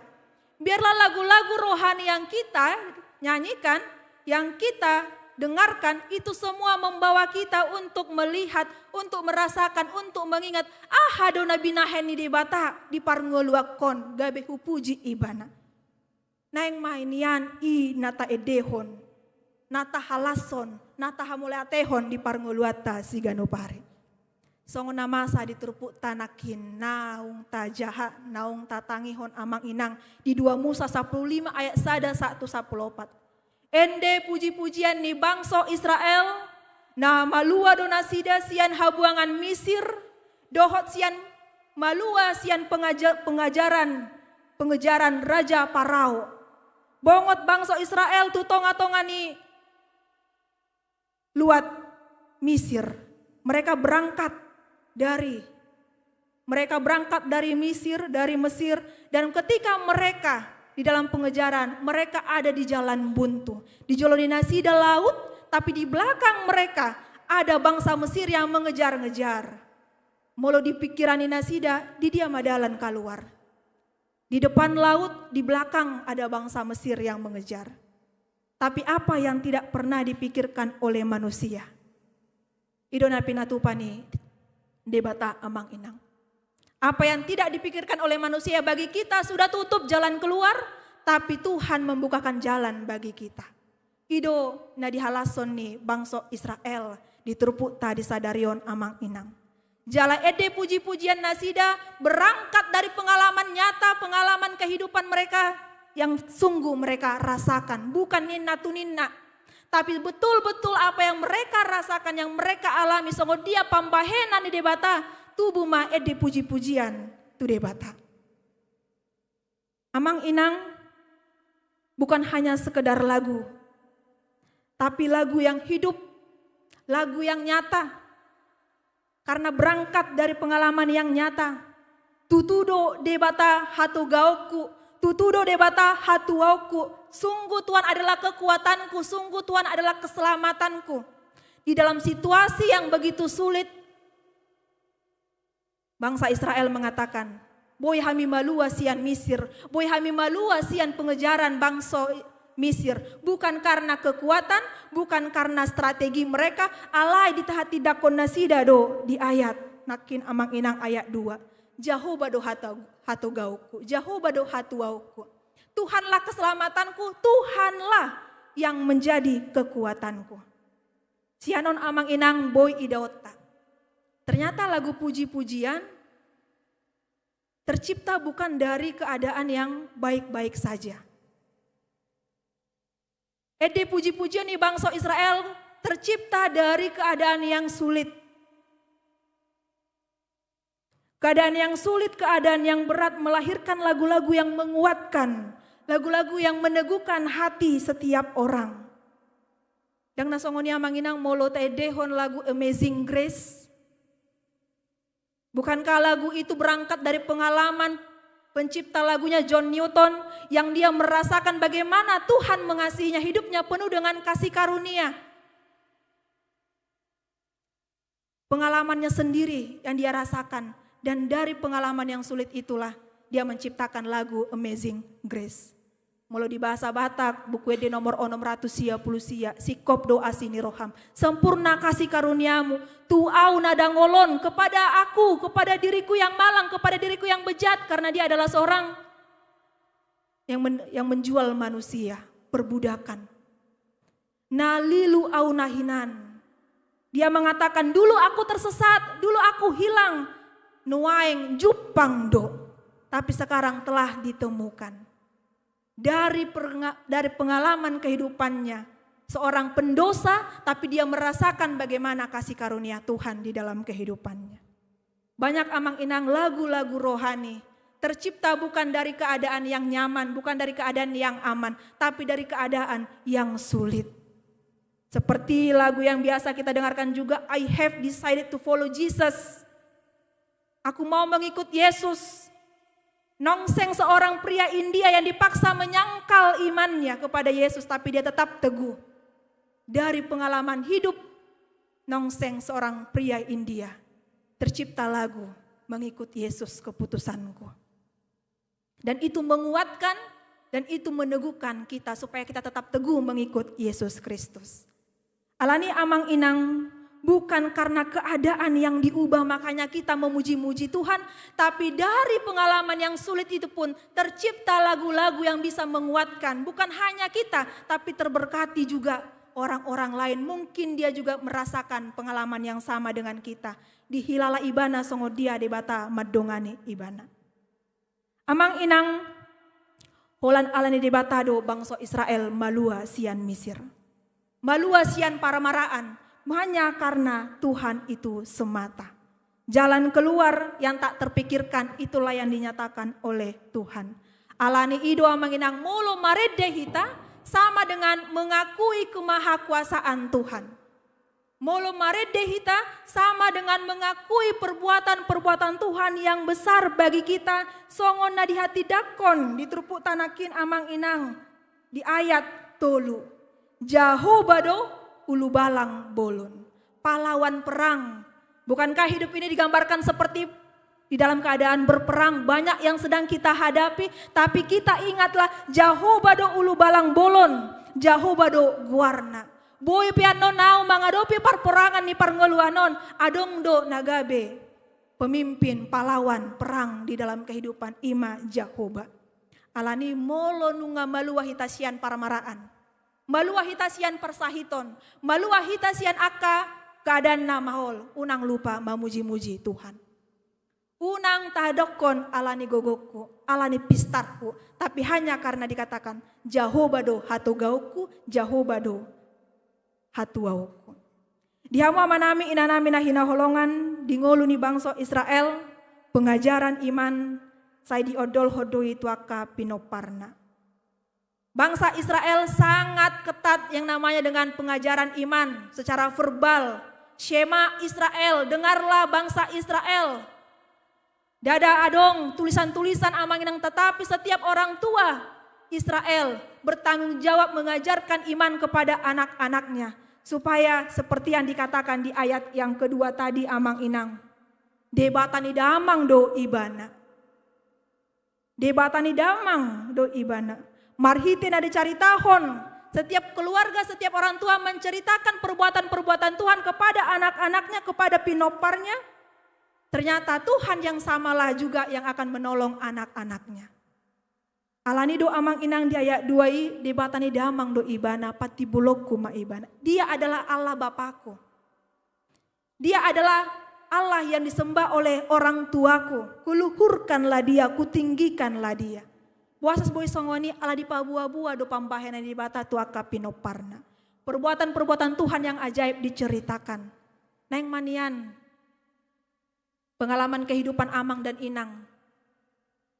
Biarlah lagu-lagu rohani yang kita nyanyikan. Yang kita dengarkan itu semua membawa kita untuk melihat, untuk merasakan, untuk mengingat ahado nabi naheni debata di parngoluakon gabe hupuji ibana. Naing mainian i nata edehon, nata halason, nata hamuleatehon di parngoluata siganopare. Songo namasa diturpuk tanakin naung tajaha, naung tatangihon amang inang di 2 Musa 15 ayat sada 114. Ende puji-pujian ni bangsa Israel, na malua donasida sian habuangan Misir, dohot sian malua sian pengejaran Raja Parao. Bongot bangsa Israel tu tonga-tongani luat Misir. Mereka berangkat dari Misir, dari Mesir, dan ketika mereka di dalam pengejaran, mereka ada di jalan buntu. Di Jolodinasida laut, tapi di belakang mereka ada bangsa Mesir yang mengejar-ngejar. Molo di pikiran Inasida, di dia madalan keluar. Di depan laut, di belakang ada bangsa Mesir yang mengejar. Tapi apa yang tidak pernah dipikirkan oleh manusia? Idona pinatupani debata amang inang. Apa yang tidak dipikirkan oleh manusia bagi kita sudah tutup jalan keluar, tapi Tuhan membukakan jalan bagi kita. Ido na dihalason ni bangsa Israel diterupuk tadi sadarion amang inang. Jala ede puji-pujian nasida berangkat dari pengalaman nyata, pengalaman kehidupan mereka yang sungguh mereka rasakan. Bukan nina tu nina, tapi betul-betul apa yang mereka rasakan, yang mereka alami. Songo dia pambahenan di debata. Tubuh ma ede puji-pujian tu debata. Amang inang bukan hanya sekedar lagu, tapi lagu yang hidup, lagu yang nyata. Karena berangkat dari pengalaman yang nyata. Tutudo debata hatu gauku, tutudo debata hatu wauku. Sungguh Tuhan adalah kekuatanku, sungguh Tuhan adalah keselamatanku. Di dalam situasi yang begitu sulit, bangsa Israel mengatakan, boy hami malua sian Misir, boy hami malua sian pengejaran bangsa Misir. Bukan karena kekuatan, bukan karena strategi mereka, alai ditahati dakon nasida do di ayat nakin amang inang ayat 2. Jehovah do hatu gauku, Jehovah do hatu wauku. Tuhanlah keselamatanku, Tuhanlah yang menjadi kekuatanku. Sianon amang inang boy idaota. Ternyata lagu puji-pujian tercipta bukan dari keadaan yang baik-baik saja. Ede puji-pujian di bangsa Israel tercipta dari keadaan yang sulit. Keadaan yang sulit, keadaan yang berat melahirkan lagu-lagu yang menguatkan, lagu-lagu yang meneguhkan hati setiap orang. Yang nasongonia manginang molo tedehon lagu Amazing Grace. Bukankah lagu itu berangkat dari pengalaman pencipta lagunya John Newton yang dia merasakan bagaimana Tuhan mengasihinya, hidupnya penuh dengan kasih karunia. Pengalamannya sendiri yang dia rasakan, dan dari pengalaman yang sulit itulah dia menciptakan lagu Amazing Grace. Mula di bahasa Batak, buku ede nomor 630 sia, sikop doa sini roham. Sempurna kasih karuniamu, tuau nada ngolon kepada aku, kepada diriku yang malang, kepada diriku yang bejat. Karena dia adalah seorang yang menjual manusia, perbudakan. Nalilu au nahinan. Dia mengatakan, dulu aku tersesat, dulu aku hilang. Nuaeng jupang do. Tapi sekarang telah ditemukan. Dari pengalaman kehidupannya, seorang pendosa tapi dia merasakan bagaimana kasih karunia Tuhan di dalam kehidupannya. Banyak amang inang lagu-lagu rohani tercipta bukan dari keadaan yang nyaman, bukan dari keadaan yang aman, tapi dari keadaan yang sulit. Seperti lagu yang biasa kita dengarkan juga, I have decided to follow Jesus. Aku mau mengikut Yesus. Nongseng seorang pria India yang dipaksa menyangkal imannya kepada Yesus, tapi dia tetap teguh. Dari pengalaman hidup Nongseng seorang pria India, tercipta lagu mengikut Yesus keputusanku. Dan itu menguatkan dan itu meneguhkan kita supaya kita tetap teguh mengikut Yesus Kristus. Alani amang inang bukan karena keadaan yang diubah makanya kita memuji-muji Tuhan. Tapi dari pengalaman yang sulit itu pun tercipta lagu-lagu yang bisa menguatkan. Bukan hanya kita tapi terberkati juga orang-orang lain. Mungkin dia juga merasakan pengalaman yang sama dengan kita. Di Hilala Ibana songo dia debata madongane Ibana. Amang inang holan alani debata do bangsa Israel malua sian Misir. Malua sian para maraan. Hanya karena Tuhan itu semata. Jalan keluar yang tak terpikirkan itulah yang dinyatakan oleh Tuhan. Alani ido manginang molo marede hita sama dengan mengakui kemahakuasaan Tuhan. Molo marede hita sama dengan mengakui perbuatan-perbuatan Tuhan yang besar bagi kita. Songon na di hati dakon diterupuk tanakin amang inang di ayat tolu. Jahobado ulu balang bolon, pahlawan perang. Bukankah hidup ini digambarkan seperti di dalam keadaan berperang, banyak yang sedang kita hadapi, tapi kita ingatlah Jahobado ulu balang bolon, Jahobado guarna. Boy piano nau mangadopi perperangan ni parngoluanon, adong do nagabe pemimpin pahlawan perang di dalam kehidupan ima Jahoba. Alani molo nunga malua hitasian paramaraan. Malua hitasian persahiton, malua hitasian aka keadaan namahol, unang lupa memuji-muji Tuhan. Unang tahadokon alani gogoku, alani pistarku, tapi hanya karena dikatakan Jahobado hatugauku, Jahobado hatuauku. Dihamu amanami inanami nahina holongan, dingolu ni bangsa Israel, pengajaran iman, saya diodol hodoi tuaka pinoparna. Bangsa Israel sangat ketat yang namanya dengan pengajaran iman secara verbal. Shema Israel, dengarlah bangsa Israel. Dada adong tulisan-tulisan amanginang, tetapi setiap orang tua Israel bertanggung jawab mengajarkan iman kepada anak-anaknya. Supaya seperti yang dikatakan di ayat yang kedua tadi amang inang. Debatani damang do ibana. Debatani damang do ibana. Marhite na dicari tahun, setiap keluarga, setiap orang tua menceritakan perbuatan-perbuatan Tuhan kepada anak-anaknya, kepada pinoparnya. Ternyata Tuhan yang samalah juga yang akan menolong anak-anaknya. Alani do amang inang di ayat 2 debatani damang do ibana pati bulokku ma ibana. Dia adalah Allah Bapakku. Dia adalah Allah yang disembah oleh orang tuaku. Kuluhurkanlah dia, kutinggikanlah dia. Buasas boy songoni ala di pabua-bua do pambahena di bata tuaka pinoparna. Perbuatan-perbuatan Tuhan yang ajaib diceritakan. Neng manian, pengalaman kehidupan Amang dan Inang.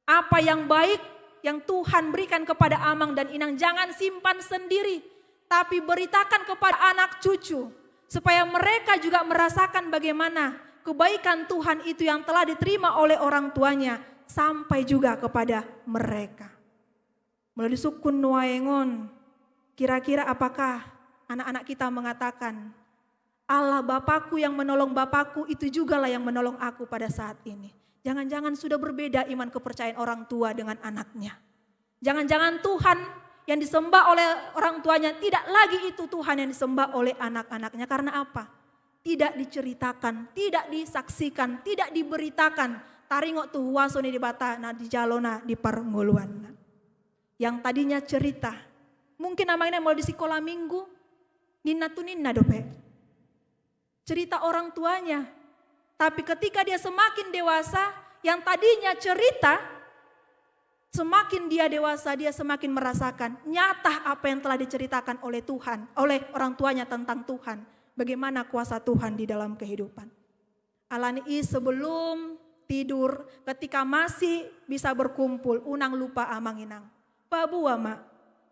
Apa yang baik yang Tuhan berikan kepada Amang dan Inang jangan simpan sendiri. Tapi beritakan kepada anak cucu. Supaya mereka juga merasakan bagaimana kebaikan Tuhan itu yang telah diterima oleh orang tuanya. Sampai juga kepada mereka. Melalui sukun nuaengon, kira-kira apakah anak-anak kita mengatakan, Allah Bapakku yang menolong Bapakku itu jugalah yang menolong aku pada saat ini. Jangan-jangan sudah berbeda iman kepercayaan orang tua dengan anaknya. Jangan-jangan Tuhan yang disembah oleh orang tuanya tidak lagi itu Tuhan yang disembah oleh anak-anaknya. Karena apa? Tidak diceritakan, tidak disaksikan, tidak diberitakan. Taringok tuh wasoni di bata na di jalona di parnguluan. Yang tadinya cerita, mungkin namanya mau di sekolah minggu, nina tu nina dope. Cerita orang tuanya, tapi ketika dia semakin dewasa, yang tadinya cerita, semakin dia dewasa dia semakin merasakan nyata apa yang telah diceritakan oleh Tuhan, oleh orang tuanya tentang Tuhan. Bagaimana kuasa Tuhan di dalam kehidupan. Alani sebelum tidur, ketika masih bisa berkumpul, unang lupa amang inang. Babua mak,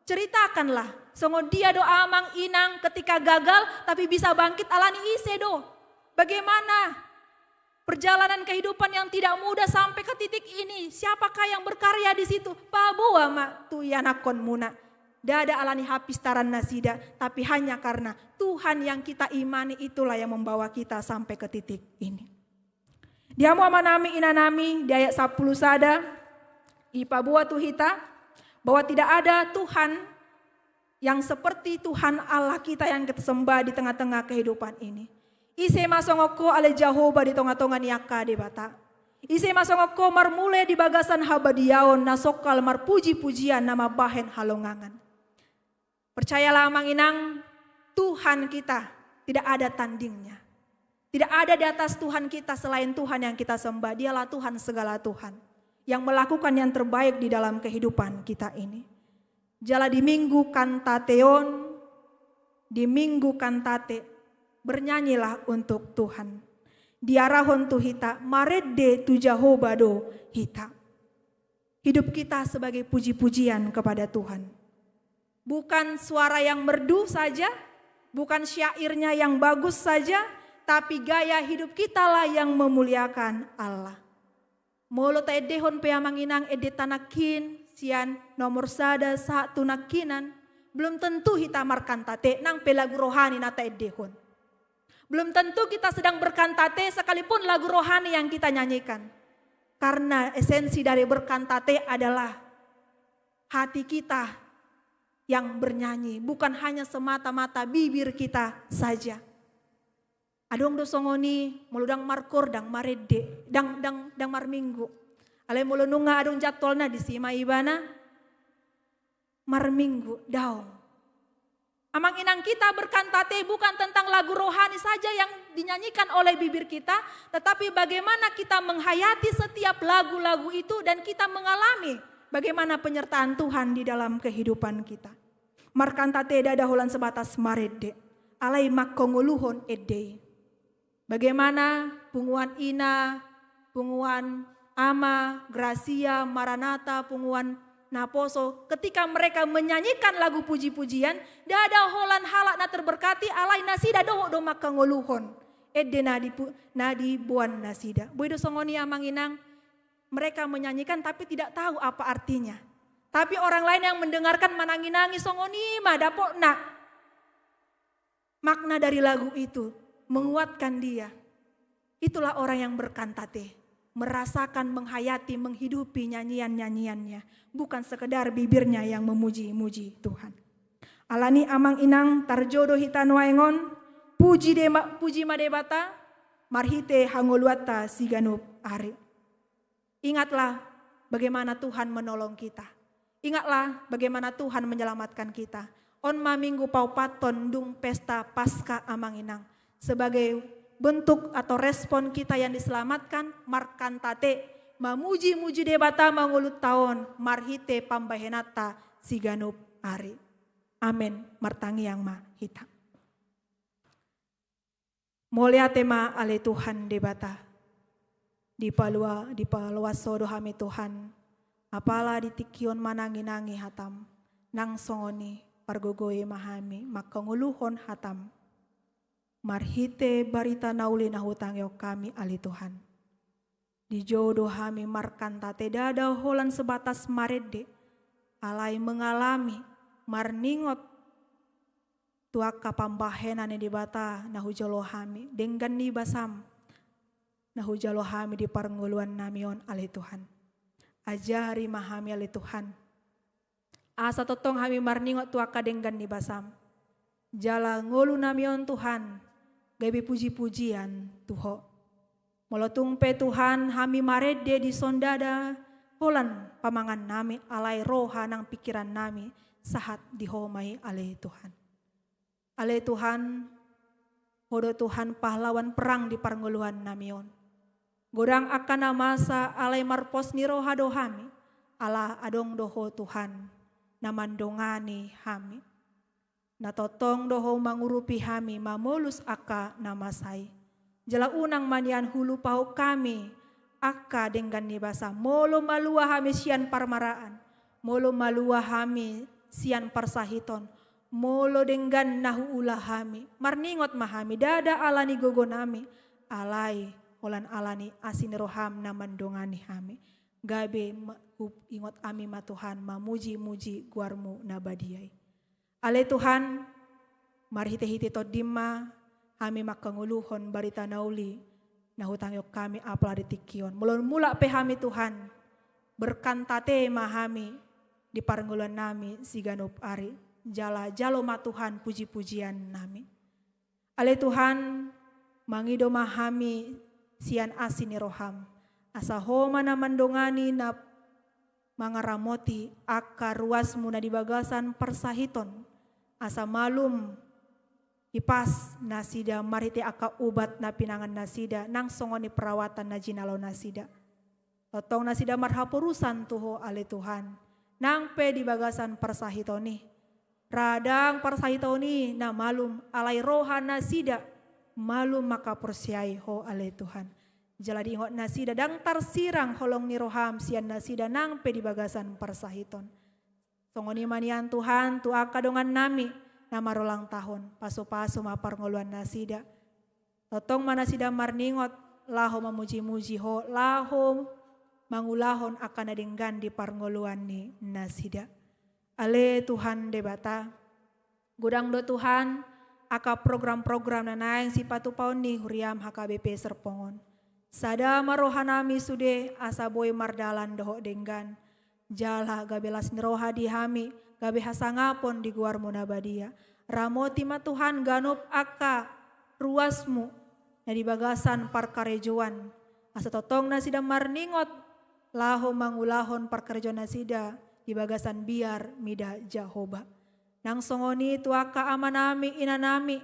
ceritakanlah. Songo dia doa amang inang ketika gagal, tapi bisa bangkit alani ise do. Bagaimana perjalanan kehidupan yang tidak mudah sampai ke titik ini? Siapakah yang berkarya di situ? Babua mak, tu yanakon muna. Dada alani hapis taran nasida, tapi hanya karena Tuhan yang kita imani itulah yang membawa kita sampai ke titik ini. Diamu amanami inanami di ayat 10 sada ipa buat tuhita bahwa tidak ada Tuhan yang seperti Tuhan Allah kita yang kita sembah di tengah-tengah kehidupan ini. Ise masongoko ale Jahoba di tengah-tengah niaka di bata. Ise masongoko marmule di bagasan habadiaon nasokal marpuji-pujian nama bahen halongangan. Percayalah amang inang, Tuhan kita tidak ada tandingnya. Tidak ada di atas Tuhan kita selain Tuhan yang kita sembah. Dialah Tuhan segala Tuhan. Yang melakukan yang terbaik di dalam kehidupan kita ini. Jala di minggu kantateon. Di minggu kantate. Bernyanyilah untuk Tuhan. Diarahon tuhita. Marede tu Jahobado hita. Hidup kita sebagai puji-pujian kepada Tuhan. Bukan suara yang merdu saja. Bukan syairnya yang bagus saja. Tapi gaya hidup kita lah yang memuliakan Allah. Molo ta edehon pe amanginang edetanakin sian nomor sada satu nakinan. Belum tentu kita markantate nang pe lagu rohani nata edehon. Belum tentu kita sedang berkantate sekalipun lagu rohani yang kita nyanyikan. Karena esensi dari berkantate adalah hati kita yang bernyanyi. Bukan hanya semata-mata bibir kita saja. Adong do songoni muludang markor dang marede dang marminggu. Ale mulununga adong jadwalna di sima ibana marminggu daong. Amang inang kita berkantate bukan tentang lagu rohani saja yang dinyanyikan oleh bibir kita, tetapi bagaimana kita menghayati setiap lagu-lagu itu dan kita mengalami bagaimana penyertaan Tuhan di dalam kehidupan kita. Markantate dadahulan sebatas marede, alai makonguluhon ede. Bagaimana punguan Ina, punguan Ama, Gracia, Maranatha, punguan Naposo, ketika mereka menyanyikan lagu puji-pujian, dada holan halak na terberkati alai nasida doho do makangoluhon. Ede nadi buan nasida. Boy do songoni amang inang, mereka menyanyikan tapi tidak tahu apa artinya. Tapi orang lain yang mendengarkan manangi-nangi songoni ma dapok na. Makna dari lagu itu menguatkan dia. Itulah orang yang berkantate. Merasakan, menghayati, menghidupi nyanyian-nyanyiannya. Bukan sekedar bibirnya yang memuji-muji Tuhan. Alani amang inang tarjodo hitan waengon, puji madebata, marhite hangoluata siganup ari. Ingatlah bagaimana Tuhan menolong kita. Ingatlah bagaimana Tuhan menyelamatkan kita. On minggu paupaton dung pesta pasca amang inang. Sebagai bentuk atau respon kita yang diselamatkan, markantate, mamuji-muji debata mangulut tahun, marhite pambahenata siganup ari. Amin, martangi yang mahita. Mulia tema ale Tuhan debata. Di palua sodo hami Tuhan. Apalah ditikion manangi-nangi hatam. Nang songoni pargogoye mahami makanguluhon hatam. Marhite barita nauli na hutang yok kami ali Tuhan. Di jodoh kami markantate dada holan sebatas marede. Alai mengalami marningot tuaka pambahenan di bata nahujalo kami. Denggan ni basam nahujalo kami di parnguluan namion ali Tuhan. Ajari mahami ali Tuhan. Asa totong kami marningot tuaka denggan ni basam. Jala ngulu namion Tuhan. Gabi puji-pujian Tuho. Molotung pe Tuhan hami marede di sondada. Holan pamangan nami alai roha nang pikiran nami. Sahat dihomai alai Tuhan. Alai Tuhan. Hodo Tuhan pahlawan perang di parnguluhan namion. Godang akan masa alai marpos ni roha dohami. Ala adong doho Tuhan. Namandongani hami. Natotong doho mangurupi hami mamulus aka namasai. Jala unang manian hulu pau kami aka denggan nibasa. Molo malua hami sian parmaraan. Molo malua hami sian parsahiton. Molo denggan nahu ulah hami. Marningot mahami dada alani gogonami. Alai holan alani asin roham namandongani hami. Gabe ingot ami matuhan mamuji-muji guarmu nabadiai. Ale Tuhan, marhite-hite todima, kami makanguluhon barita nauli, nahutang yok kami apla ditikion. Mulon mula pe kami Tuhan, berkantate mahami, di parnguluan nami siganup ari, jalo ma Tuhan puji-pujian nami. Ale Tuhan, mangido mahami sian asini roham, asa homa na mandongani na mangaramoti aka ruasmu na di bagasan persahiton. Asa malum ipas nasida marite aka ubat na pinangan nasida nang songoni perawatan na jinalo nasida. Totong nasida marhapurusan tuho ale Tuhan. Nang pe di bagasan persahitoni. Radang persahitoni na malum alai roha nasida. Malum maka persiai ho ale Tuhan. Jala diingot nasida dang tarsirang holong ni roham sian nasida nang pe di bagasan persahiton. Songoni manian Tuhan tu akadongan nami nama rolang tahun paso-paso maparngoluan nasida. Totong manasida marningot laho mamuji-muji ho laho mangulahon akan adenggan di parngoluan ni nasida. Ale Tuhan debata gudang do Tuhan aka program-program na naeng sipatu paun ni huriam HKBP Serpongon. Sada marohanami sude asa boy mardalan doho denggan. Jala gabelas niroha di hami, gabe hasangapon di guar munabadia. Ramoti ma Tuhan ganup aka ruasmu, na di bagasan parkarejuan. Asa totong na sida marningot laho mangulahon parkarejuan na sida di bagasan biar mida Jahoba. Nang songoni tuaka amanami inanami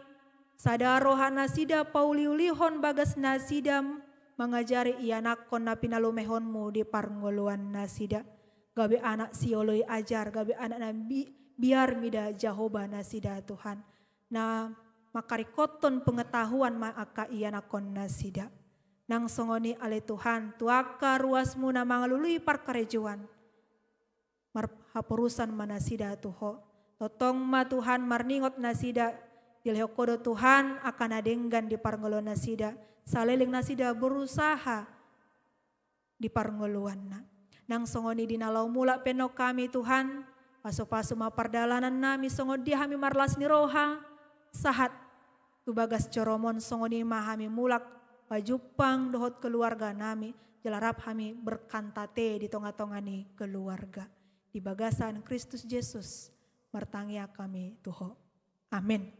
sadarohan na sida pauliulihon bagas na sida mangajari ianakon na pinalumehonmu di parnguluan na sida. Gabi anak sioloy ajar, gabi anak na biar mida Jahoba na sida Tuhan. Na makarikoton pengetahuan maaka ianakon na sida. Nang songoni ale Tuhan, tuaka ruasmu na mangalului parkarejuan. Hapurusan manasida Tuho. Totong ma Tuhan marningot nasida. Dilheokodo Tuhan akan adenggan di parngolo nasida. Saleling nasida berusaha di parngoluan na. Nang songoni dinalau mula penok kami Tuhan. Paso-paso mapardalanan nami songod dia hami marlas ni roha. Sahat tubagas coromon songoni mahami mulak pajupang dohot keluarga nami. Jelarap hami berkantate di tonga-tongani keluarga. Di bagasan Kristus Yesus martangia kami Tuho. Amin.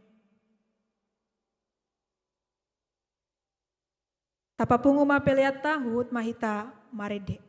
Tapapungu mapeliat tahut mahita marede.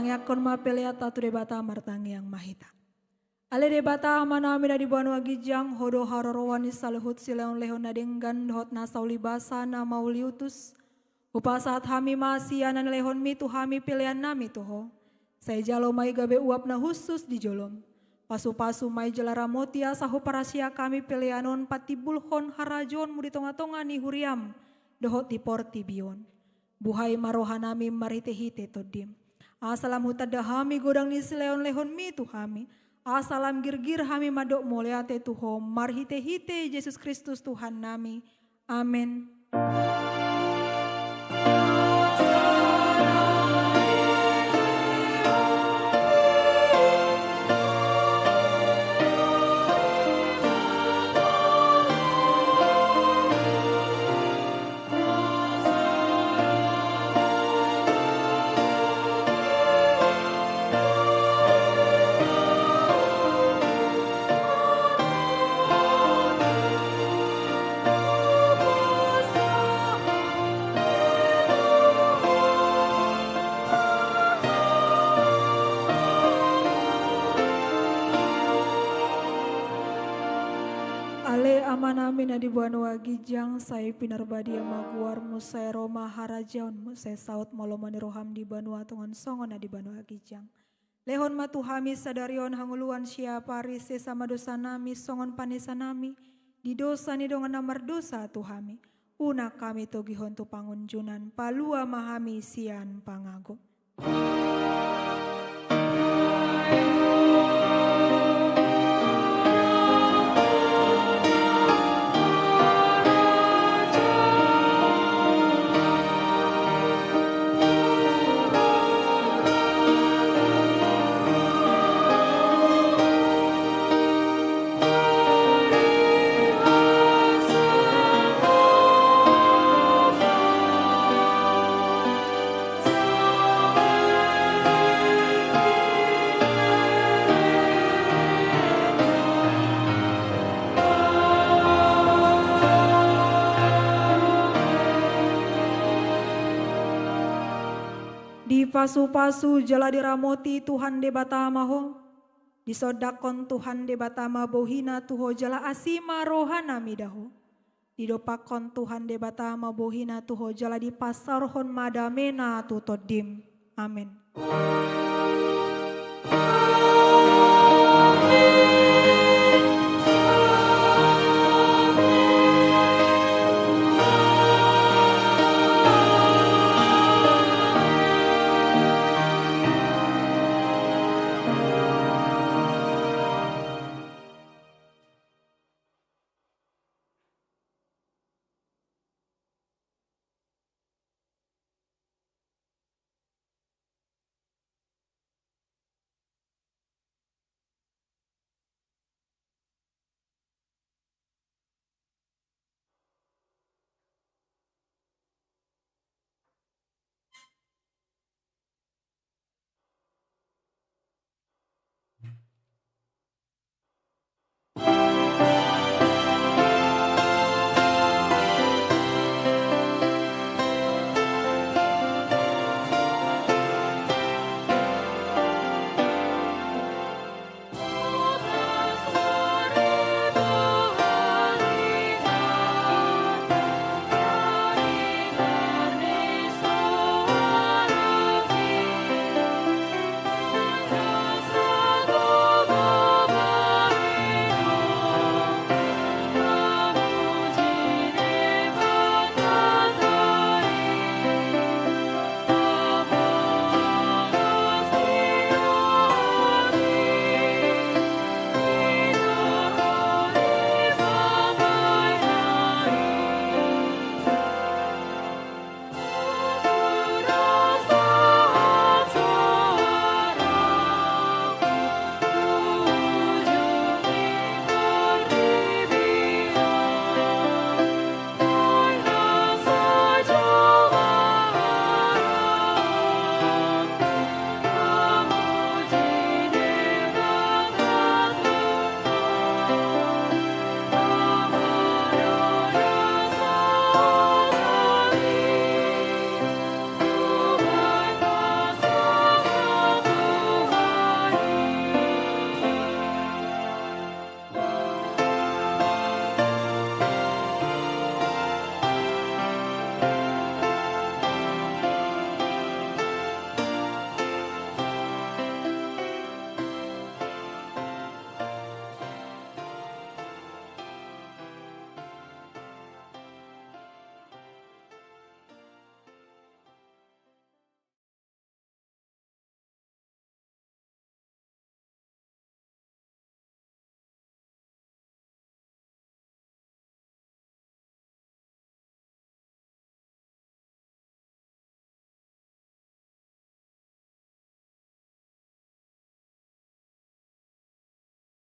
yakon ma peleata tu debata martangi yang mahita. Ale debata manami na di buanu agijang hodo harorowani salehut sileon lehon na denggan hot na sauli basa na mauliutus. Upasat hami masianan lehon mi tu hami pilihan nami tuho. Saya jalo mai gabe uap na khusus di jolom. Pasu-pasu mai jelara motia sahu parasia kami pilihanon patibulhon harajon mudi tonga-tonga ni huriam. Dohot di porti bion. Buhay marohanami marite-hite todim. Asalam hutada hami godang ni sileon lehon mi tu hami. Asalam girgir hami madok moleate tuho marhite-hite Yesus Kristus Tuhan nami. Amin. Amanami na di buano agijang say pinarbadi maguar mo say Roma harajaon mo say saut molomani roham di banua tungon songon na di banua agijang. Lehon matuhami sadarion hanguluan siapa rise sama dosa nami songon panesa nami di dosa ni dongan namar dosa tuhami. Una kami togihon tu pangunjunan palua mahami sian pangago. Di pasu-pasu jala diramoti Tuhan de batamaho. Di sodakon Tuhan de batama bohina tuho jala asima rohana midaho. Di dopakon Tuhan de batama bohina tuho jala di pasarhon madamena tutodim. Amin.